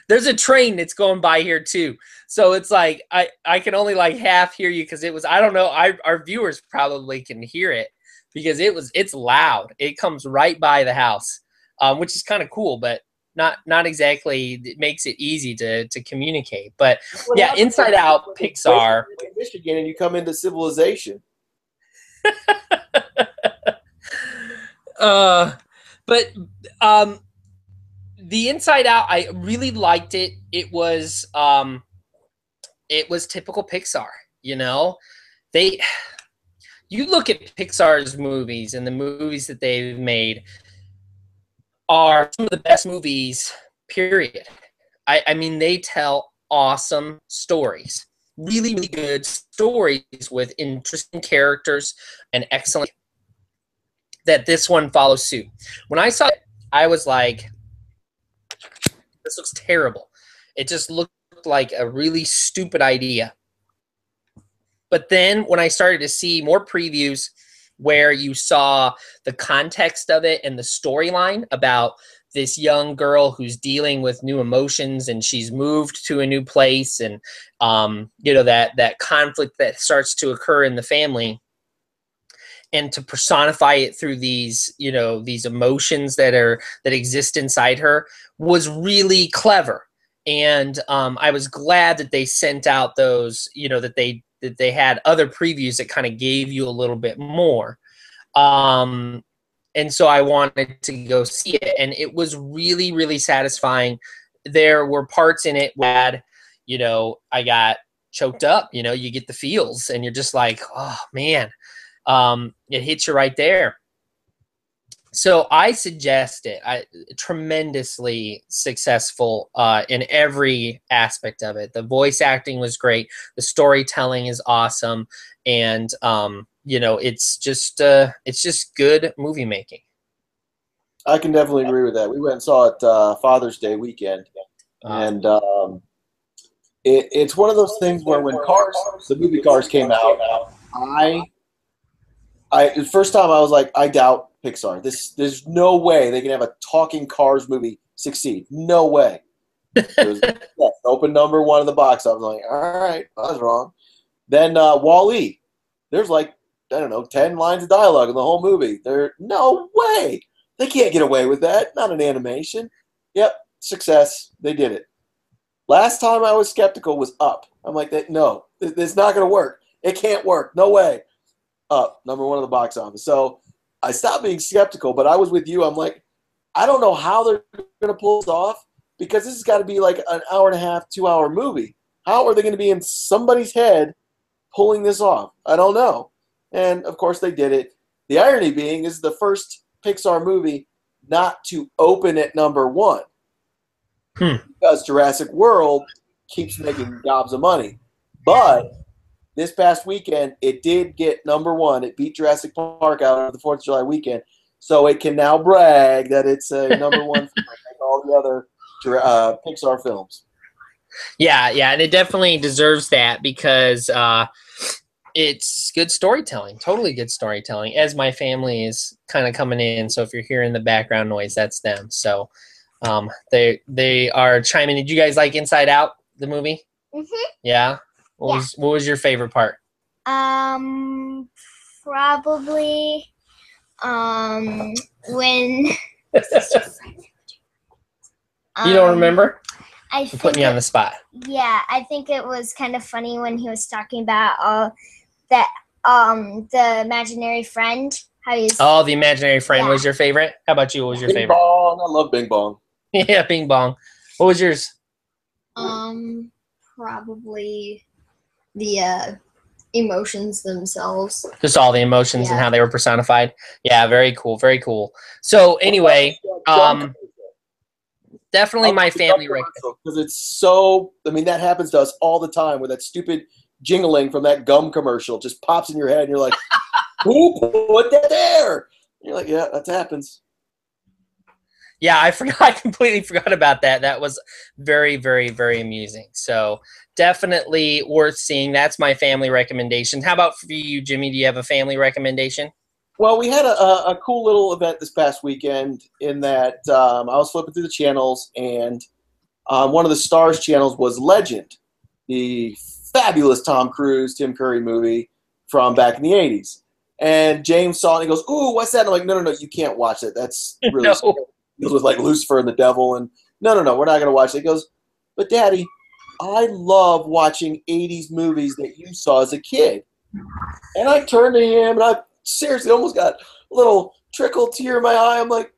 There's a train that's going by here too. So it's like I can only like half hear you because it was, I don't know, our viewers probably can hear it because it's loud. It comes right by the house, which is kind of cool, but not exactly, it makes it easy to communicate. But yeah, Inside Out, Pixar. Michigan, and you come into civilization. But the Inside Out, I really liked it. It was typical Pixar, you know. You look at Pixar's movies, and the movies that they've made are some of the best movies, period. I mean, they tell awesome stories. Really, really good stories with interesting characters and excellent, that this one follows suit. When I saw it, I was like, this looks terrible. It just looked like a really stupid idea. But then when I started to see more previews where you saw the context of it and the storyline about this young girl who's dealing with new emotions, and she's moved to a new place, and that conflict that starts to occur in the family, and to personify it through these emotions that exist inside her, was really clever. And I was glad that they sent out those, that they had other previews that kind of gave you a little bit more. And so I wanted to go see it, and it was really, really satisfying. There were parts in it where, I got choked up, you get the feels, and you're just like, oh man, it hits you right there. So I suggest it. Tremendously successful in every aspect of it. The voice acting was great. The storytelling is awesome, and it's just good movie making. I can definitely agree with that. We went and saw it Father's Day weekend, and it's one of those things where when the movie Cars came out, the first time I was like, I doubt Pixar. There's no way they can have a talking Cars movie succeed. No way. It was open number one in the box. I was like, all right, I was wrong. Then Wall-E. There's like, I don't know, 10 lines of dialogue in the whole movie. No way. They can't get away with that. Not an animation. Yep, success. They did it. Last time I was skeptical was Up. I'm like, no, it's not going to work. It can't work. No way. Up, number one in the box office. So I stopped being skeptical, but I was with you. I'm like, I don't know how they're going to pull this off, because this has got to be like an hour and a half, 2-hour movie. How are they going to be in somebody's head pulling this off? I don't know. And, of course, they did it. The irony being, this is the first Pixar movie not to open at number one. Because Jurassic World keeps making gobs of money. But this past weekend, it did get number one. It beat Jurassic Park out of the 4th of July weekend. So it can now brag that it's a number one for all the other Pixar films. Yeah, and it definitely deserves that, because it's good storytelling, totally good storytelling, as my family is kind of coming in. So if you're hearing the background noise, that's them. So they are chiming. Did you guys like Inside Out, the movie? Mm-hmm. Yeah? What was your favorite part? Probably when You don't remember? I'm putting you on the spot. Yeah, I think it was kind of funny when he was talking about that the imaginary friend. How he's the imaginary friend was your favorite. How about you? What was your Bing favorite? Bong. I love Bing Bong. Yeah, Bing Bong. What was yours? Probably the emotions themselves. Just all the emotions and how they were personified. Yeah, very cool, very cool. So anyway, definitely my family recommendation. Because it's so, I mean, that happens to us all the time where that stupid jingling from that gum commercial just pops in your head and you're like, who put that there? And you're like, yeah, that happens. Yeah, I completely forgot about that. That was very, very, very amusing. So definitely worth seeing. That's my family recommendation. How about for you, Jimmy? Do you have a family recommendation? Well, we had a cool little event this past weekend in that I was flipping through the channels, and one of the Stars channels was Legend, the fabulous Tom Cruise, Tim Curry movie from back in the 80s. And James saw it and he goes, ooh, what's that? And I'm like, no, you can't watch it. That's really scary. It was with like Lucifer and the devil, and no, we're not going to watch it. He goes, but Daddy, I love watching 80s movies that you saw as a kid. And I turned to him, and I seriously almost got a little trickle tear in my eye. I'm like,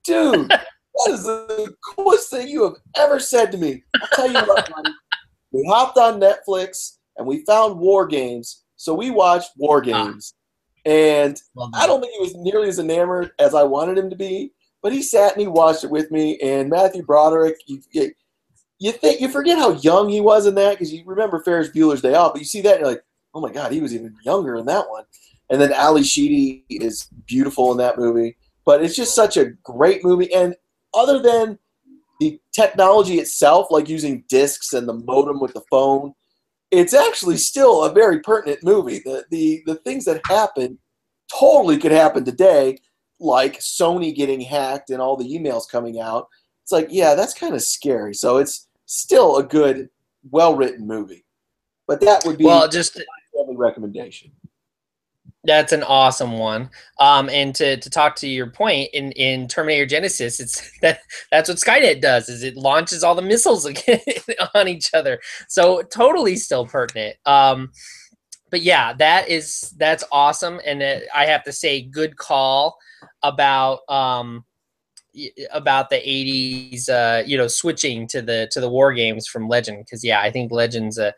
dude, that is the coolest thing you have ever said to me. I'll tell you what, buddy. We hopped on Netflix, and we found War Games, so we watched War Games. And I don't think he was nearly as enamored as I wanted him to be, but he sat and he watched it with me. And Matthew Broderick, you forget how young he was in that because you remember Ferris Bueller's Day Off, but you see that and you're like, oh my God, he was even younger in that one. And then Ali Sheedy is beautiful in that movie. But it's just such a great movie. And other than the technology itself, like using discs and the modem with the phone, it's actually still a very pertinent movie. The things that happen totally could happen today, like Sony getting hacked and all the emails coming out. It's like, yeah, that's kind of scary. So it's still a good, well-written movie. But that would be just my recommendation. That's an awesome one. And to talk to your point, in Terminator Genesis, that's what Skynet does, is it launches all the missiles on each other. So totally still pertinent. But yeah, that's awesome. And I have to say, good call about the 80s, switching to the War Games from Legend. Because yeah, I think Legend's a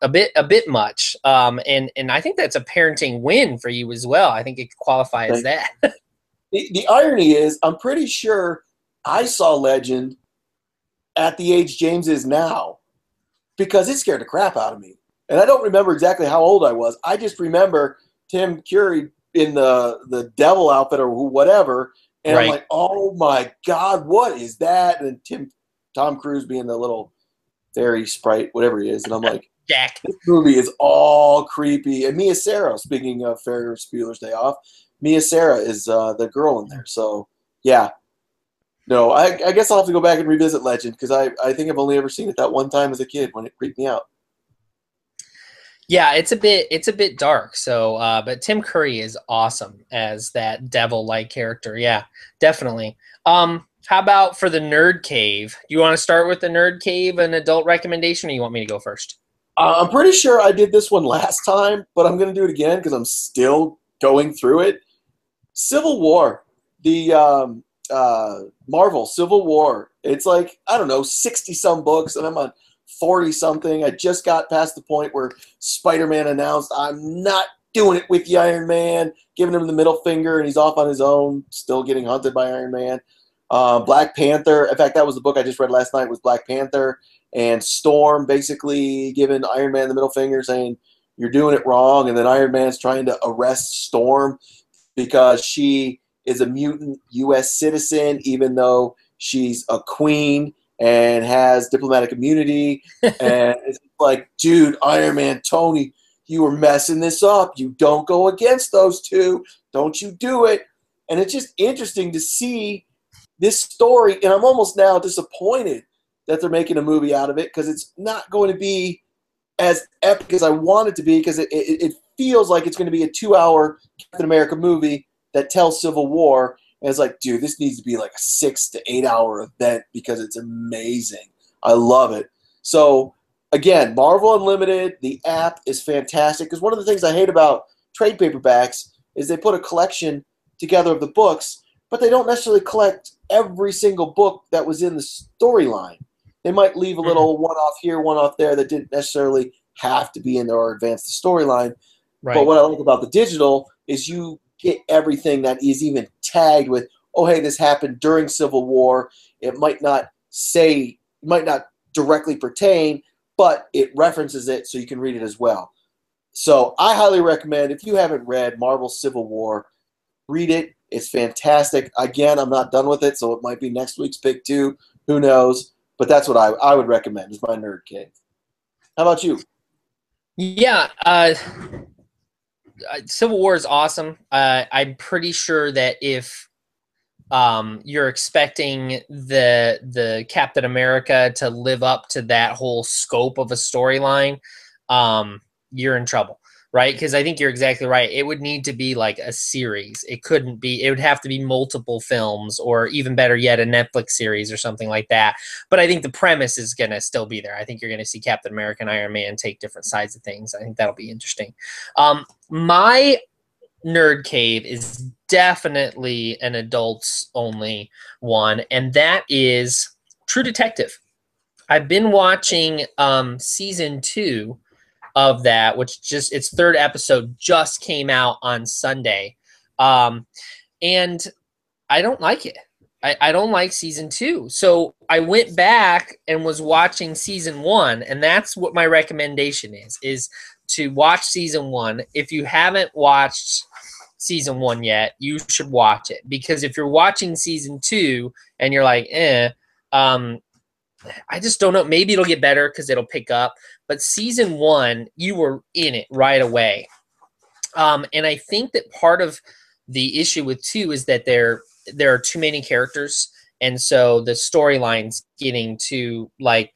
bit much. And I think that's a parenting win for you as well. I think it could qualify as that. The irony is, I'm pretty sure I saw Legend at the age James is now because it scared the crap out of me. And I don't remember exactly how old I was. I just remember Tim Curry in the devil outfit or whatever. And I'm like, oh my God, what is that? And Tom Cruise being the little fairy sprite, whatever he is. And I'm like, Jack. This movie is all creepy. And Mia Sara, speaking of Ferris Bueller's Day Off, Mia Sara is the girl in there. So, yeah. No, I guess I'll have to go back and revisit Legend because I think I've only ever seen it that one time as a kid when it creeped me out. Yeah, it's a bit dark. So, but Tim Curry is awesome as that devil-like character. Yeah, definitely. How about for the Nerd Cave? Do you want to start with the Nerd Cave, an adult recommendation, or you want me to go first? I'm pretty sure I did this one last time, but I'm going to do it again because I'm still going through it. Civil War, the Marvel Civil War. It's like, I don't know, 60-some books, and I'm on 40-something. I just got past the point where Spider-Man announced, I'm not doing it with you, Iron Man, giving him the middle finger, and he's off on his own, still getting hunted by Iron Man. Black Panther, in fact, that was the book I just read last night, was Black Panther, and Storm basically giving Iron Man the middle finger, saying, you're doing it wrong, and then Iron Man's trying to arrest Storm because she is a mutant U.S. citizen, even though she's a queen and has diplomatic immunity. And it's like, dude, Iron Man, Tony, you were messing this up. You don't go against those two. Don't you do it. And it's just interesting to see this story. And I'm almost now disappointed that they're making a movie out of it because it's not going to be as epic as I want it to be because it feels like it's going to be a 2-hour Captain America movie that tells Civil War. And it's like, dude, this needs to be like a 6 to 8 hour event because it's amazing. I love it. So, again, Marvel Unlimited, the app is fantastic. Because one of the things I hate about trade paperbacks is they put a collection together of the books, but they don't necessarily collect every single book that was in the storyline. They might leave a little one off here, one off there that didn't necessarily have to be in there or advance the storyline. Right. But what I like about the digital is you get everything that is even tagged with, oh, hey, this happened during Civil War. It might not directly pertain, but it references it so you can read it as well. So I highly recommend, if you haven't read Marvel Civil War, read it. It's fantastic. Again, I'm not done with it, so it might be next week's pick too. Who knows? But that's what I would recommend. It's my nerd cave. How about you? Yeah, Civil War is awesome. I'm pretty sure that if you're expecting the Captain America to live up to that whole scope of a storyline, you're in trouble, right? Because I think you're exactly right. It would need to be like a series. It couldn't be. It would have to be multiple films, or even better yet, a Netflix series or something like that. But I think the premise is going to still be there. I think you're going to see Captain America and Iron Man take different sides of things. I think that'll be interesting. My nerd cave is definitely an adults only one, and that is True Detective. I've been watching season 2 of that, which just its 3rd episode just came out on Sunday, and I don't like it. I don't like season 2, so I went back and was watching season 1, and that's what my recommendation is to watch season 1. If you haven't watched season 1 yet, you should watch it, because if you're watching season 2 and you're like, I just don't know. Maybe it'll get better because it'll pick up. But season 1, you were in it right away. And I think that part of the issue with 2 is that there are too many characters. And so the storyline's getting too, like,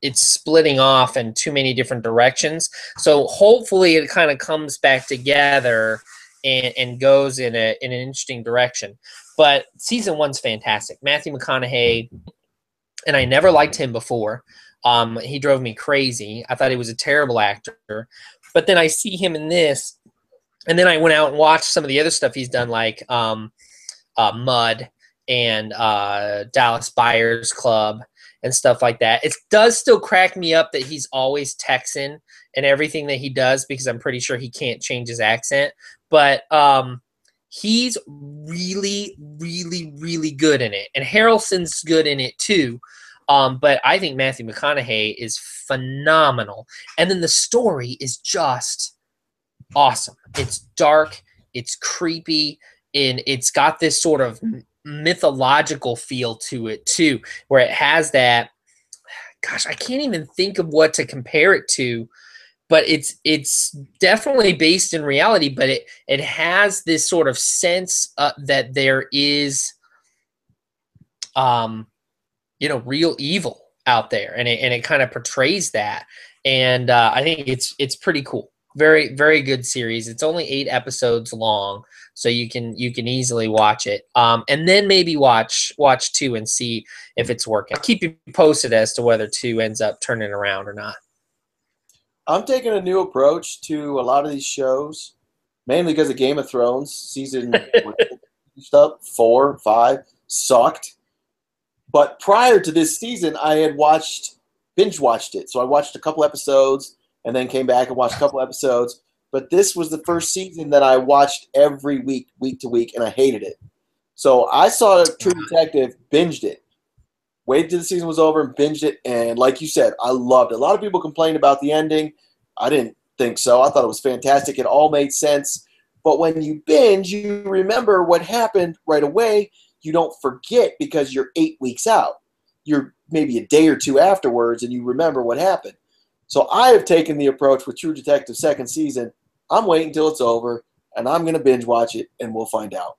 it's splitting off in too many different directions. So hopefully it kind of comes back together and goes in an interesting direction. But season 1's fantastic. Matthew McConaughey, and I never liked him before. He drove me crazy. I thought he was a terrible actor. But then I see him in this, and then I went out and watched some of the other stuff he's done, like Mud and Dallas Buyers Club and stuff like that. It does still crack me up that he's always Texan in everything that he does, because I'm pretty sure he can't change his accent. But he's really, really, really good in it. And Harrelson's good in it too. But I think Matthew McConaughey is phenomenal. And then the story is just awesome. It's dark, it's creepy, and it's got this sort of mythological feel to it too, where it has that, gosh, I can't even think of what to compare it to, but it's definitely based in reality, but it has this sort of sense that there is real evil out there, and it kind of portrays that, and I think it's pretty cool. Very, very good series. It's only 8 episodes long, so you can easily watch it, and then maybe watch 2 and see if it's working. I'll keep you posted as to whether 2 ends up turning around or not. I'm taking a new approach to a lot of these shows, mainly because of Game of Thrones season 4, 5 sucked. But prior to this season, I had binge watched it. So I watched a couple episodes and then came back and watched a couple episodes. But this was the first season that I watched every week, week to week, and I hated it. So I saw True Detective, binged it, waited till the season was over and binged it. And like you said, I loved it. A lot of people complained about the ending. I didn't think so. I thought it was fantastic. It all made sense. But when you binge, you remember what happened right away. You don't forget because you're 8 weeks out. You're maybe a day or two afterwards, and you remember what happened. So I have taken the approach with True Detective 2nd season. I'm waiting until it's over, and I'm going to binge watch it, and we'll find out.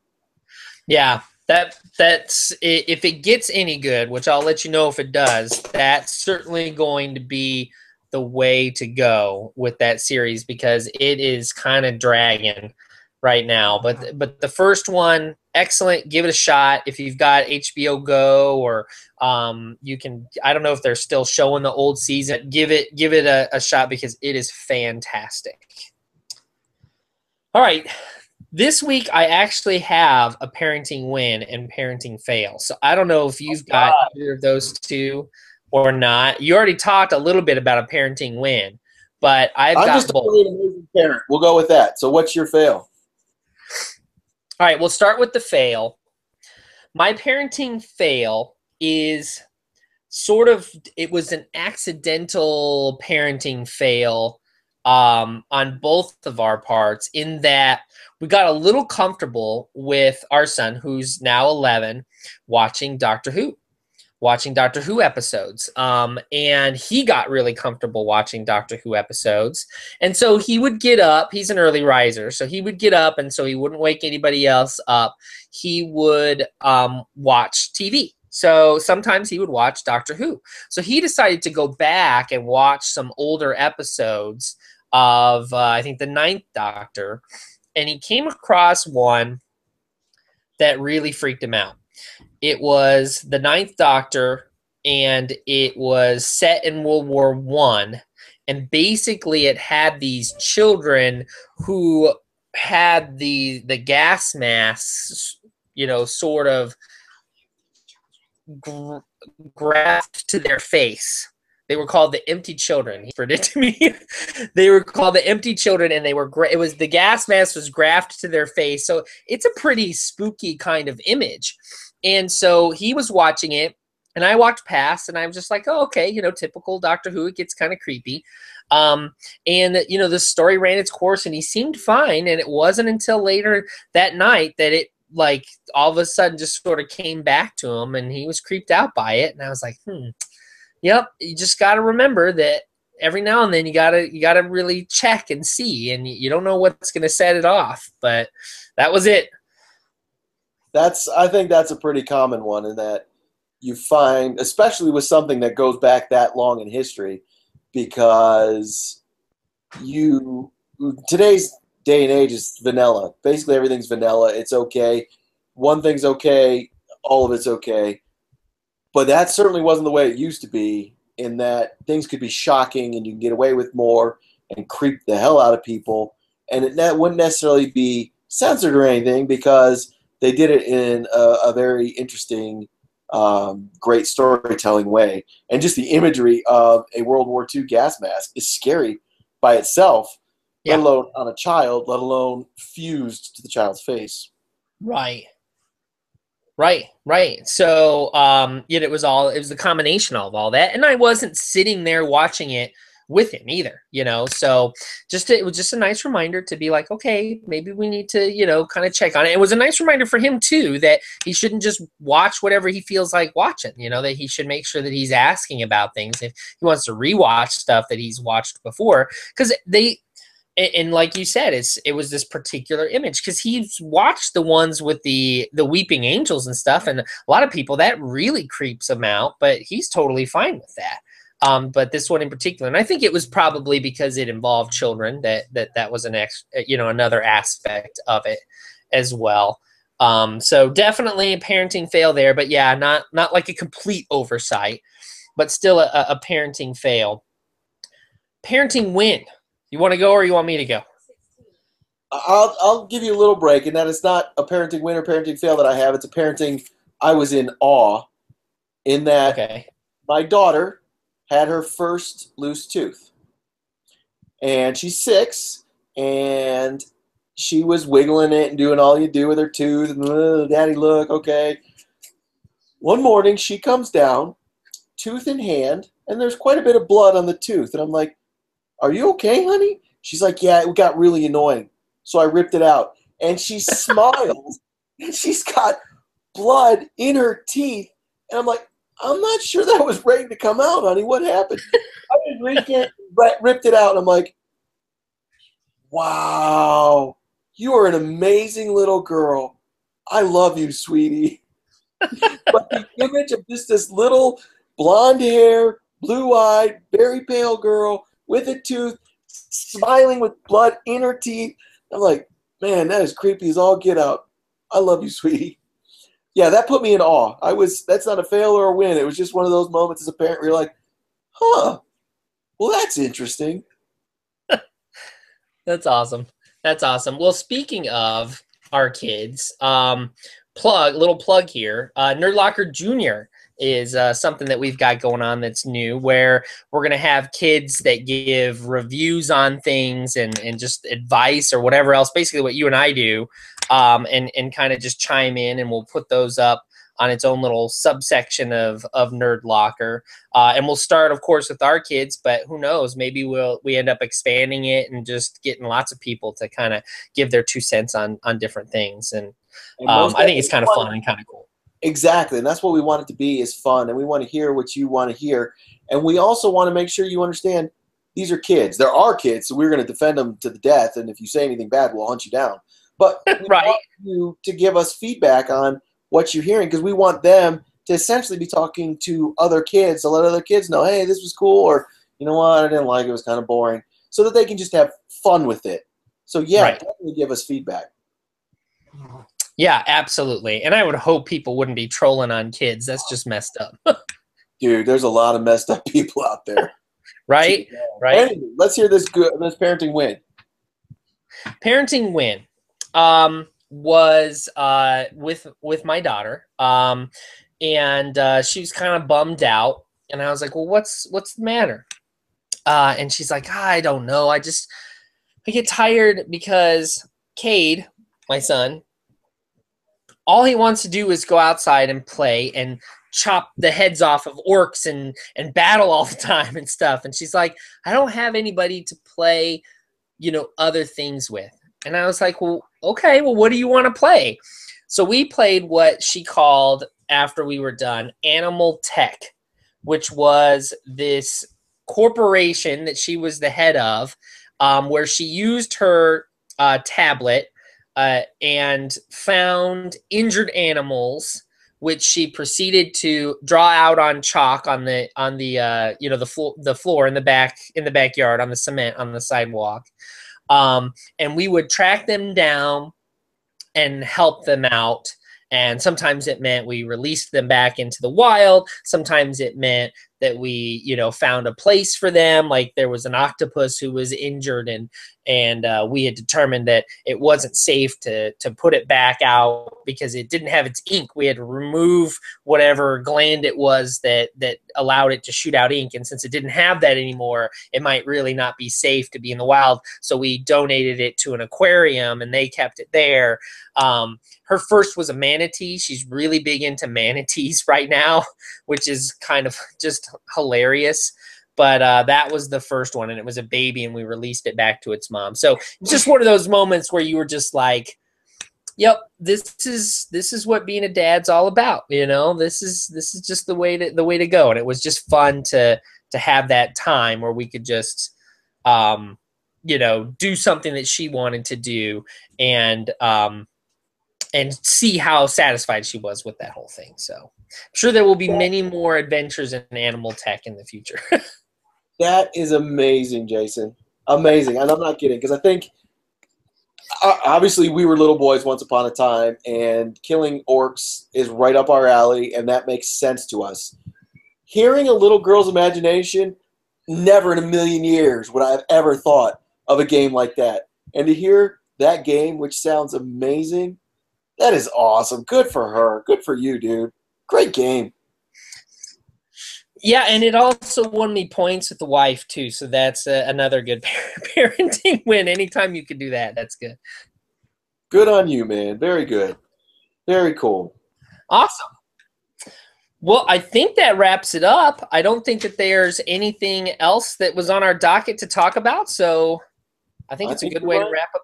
Yeah, that's if it gets any good, which I'll let you know if it does. That's certainly going to be the way to go with that series because it is kind of dragging right now. But the first one, excellent. Give it a shot if you've got HBO Go or you can. I don't know if they're still showing the old season. Give it a shot because it is fantastic. All right. This week, I actually have a parenting win and parenting fail. So I don't know if you've got either of those two or not. You already talked a little bit about a parenting win, but I'm just both. a really amazing parent. We'll go with that. So what's your fail? All right, we'll start with the fail. My parenting fail is it was an accidental parenting fail on both of our parts in that we got a little comfortable with our son, who's now 11, watching Doctor Who episodes. And he got really comfortable watching Doctor Who episodes. And so he would get up. He's an early riser. So he would get up, and so he wouldn't wake anybody else up. He would watch TV. So sometimes he would watch Doctor Who. So he decided to go back and watch some older episodes of, I think, the Ninth Doctor. And he came across one that really freaked him out. It was the Ninth Doctor, and it was set in World War I. And basically it had these children who had the gas masks, sort of grafted to their face. They were called the empty children. He referred it to me. They were called the empty children, and it was the gas mask was grafted to their face. So it's a pretty spooky kind of image. And so he was watching it, and I walked past, and I was just like, oh, okay, typical Doctor Who. It gets kind of creepy. And the story ran its course, and he seemed fine. And it wasn't until later that night that it, like, all of a sudden just sort of came back to him, and he was creeped out by it. And I was like, yep, you just got to remember that every now and then you gotta really check and see, and you don't know what's going to set it off. But that was it. I think that's a pretty common one in that you find, especially with something that goes back that long in history, because today's day and age is vanilla. Basically everything's vanilla. It's okay. One thing's okay. All of it's okay. But that certainly wasn't the way it used to be, in that things could be shocking and you can get away with more and creep the hell out of people. And that wouldn't necessarily be censored or anything because they did it in a very interesting, great storytelling way. And just the imagery of a World War II gas mask is scary by itself, let alone on a child, let alone fused to the child's face. Right. So, it was the combination of all that. And I wasn't sitting there watching it with him either, so it was just a nice reminder to be like, okay, maybe we need to, kind of check on it. It was a nice reminder for him too, that he shouldn't just watch whatever he feels like watching, that he should make sure that he's asking about things if he wants to rewatch stuff that he's watched before. Because and like you said, it was this particular image because he's watched the ones with the weeping angels and stuff, and a lot of people that really creeps him out, but he's totally fine with that. But this one in particular, and I think it was probably because it involved children that was another aspect of it as well. So definitely a parenting fail there, but yeah, not like a complete oversight, but still a parenting fail. Parenting win. You want to go or you want me to go? I'll give you a little break, and that it's not a parenting win or parenting fail that I have. It's a parenting I was in awe in that my daughter had her first loose tooth. And she's 6, and she was wiggling it and doing all you do with her tooth. And, Daddy, look, okay. One morning, she comes down, tooth in hand, and there's quite a bit of blood on the tooth. And I'm like, are you okay, honey? She's like, yeah, it got really annoying. So I ripped it out. And she smiles, and she's got blood in her teeth. And I'm like, I'm not sure that was ready to come out, honey. What happened? I just ripped it out. And I'm like, wow, you are an amazing little girl. I love you, sweetie. But the image of just this little blonde hair, blue-eyed, very pale girl with a tooth, smiling with blood in her teeth. I'm like, man, that is creepy as all get out. I love you, sweetie. Yeah, that put me in awe. That's not a fail or a win. It was just one of those moments as a parent where you're like, huh, well, that's interesting. That's awesome. That's awesome. Well, speaking of our kids, little plug here. Nerdlocker Junior is something that we've got going on that's new, where we're going to have kids that give reviews on things and just advice or whatever else, basically what you and I do, and kind of just chime in, and we'll put those up on its own little subsection of Nerdlocker. And we'll start, of course, with our kids, but who knows? Maybe we end up expanding it and just getting lots of people to kind of give their 2 cents on different things. And I think it's kind of fun and kind of cool. Exactly, and that's what we want it to be, is fun, and we want to hear what you want to hear. And we also want to make sure you understand these are kids. They're our kids, so we're going to defend them to the death, and if you say anything bad, we'll hunt you down. But we want you to give us feedback on what you're hearing, because we want them to essentially be talking to other kids to let other kids know, hey, this was cool, or you know what, I didn't like it, it was kind of boring, so that they can just have fun with it. So yeah, definitely give us feedback. Yeah, absolutely. And I would hope people wouldn't be trolling on kids. That's just messed up. Dude, there's a lot of messed up people out there. Right? Anyway, let's hear this parenting win. Parenting win was with my daughter. And she was kind of bummed out. And I was like, well, what's the matter? And she's like, I don't know. I get tired because Cade, my son, all he wants to do is go outside and play and chop the heads off of orcs and battle all the time and stuff. And she's like, I don't have anybody to play, other things with. And I was like, well, okay, well, what do you want to play? So we played what she called, after we were done, Animal Tech, which was this corporation that she was the head of, where she used her tablet and found injured animals, which she proceeded to draw out on chalk on the floor in the backyard, on the cement on the sidewalk, and we would track them down and help them out. And sometimes it meant we released them back into the wild. Sometimes it meant that we, found a place for them. Like there was an octopus who was injured, and we had determined that it wasn't safe to put it back out because it didn't have its ink. We had to remove whatever gland it was that allowed it to shoot out ink. And since it didn't have that anymore, it might really not be safe to be in the wild. So we donated it to an aquarium, and they kept it there. Her first was a manatee. She's really big into manatees right now, which is kind of just hilarious. But that was the first one, and it was a baby, and we released it back to its mom. So it's just one of those moments where you were just like, yep, this is what being a dad's all about. This is just the way to go. And it was just fun to have that time where we could just do something that she wanted to do, and see how satisfied she was with that whole thing. So I'm sure there will be many more adventures in Animal Tech in the future. That is amazing, Jason. Amazing. And I'm not kidding, because I think, obviously, we were little boys once upon a time, and killing orcs is right up our alley, and that makes sense to us. Hearing a little girl's imagination, never in a million years would I have ever thought of a game like that. And to hear that game, which sounds amazing, that is awesome. Good for her. Good for you, dude. Great game. Yeah, and it also won me points with the wife, too. So that's another good parenting win. Anytime you can do that, that's good. Good on you, man. Very good. Very cool. Awesome. Well, I think that wraps it up. I don't think that there's anything else that was on our docket to talk about. So I think it's a good way to wrap up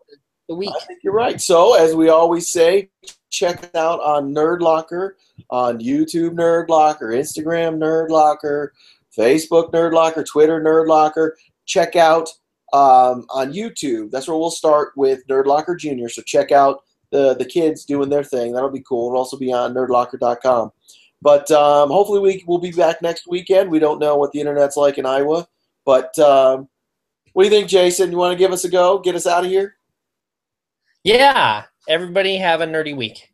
the week. I think you're right. So, as we always say, check it out on Nerdlocker, on YouTube Nerdlocker, Instagram Nerdlocker, Facebook Nerdlocker, Twitter Nerdlocker. Check out on YouTube. That's where we'll start with Nerdlocker Junior. So check out the kids doing their thing. That'll be cool. It'll also be on nerdlocker.com. But hopefully we'll be back next weekend. We don't know what the internet's like in Iowa. But what do you think, Jason? You want to give us a go? Get us out of here? Yeah. Everybody have a nerdy week.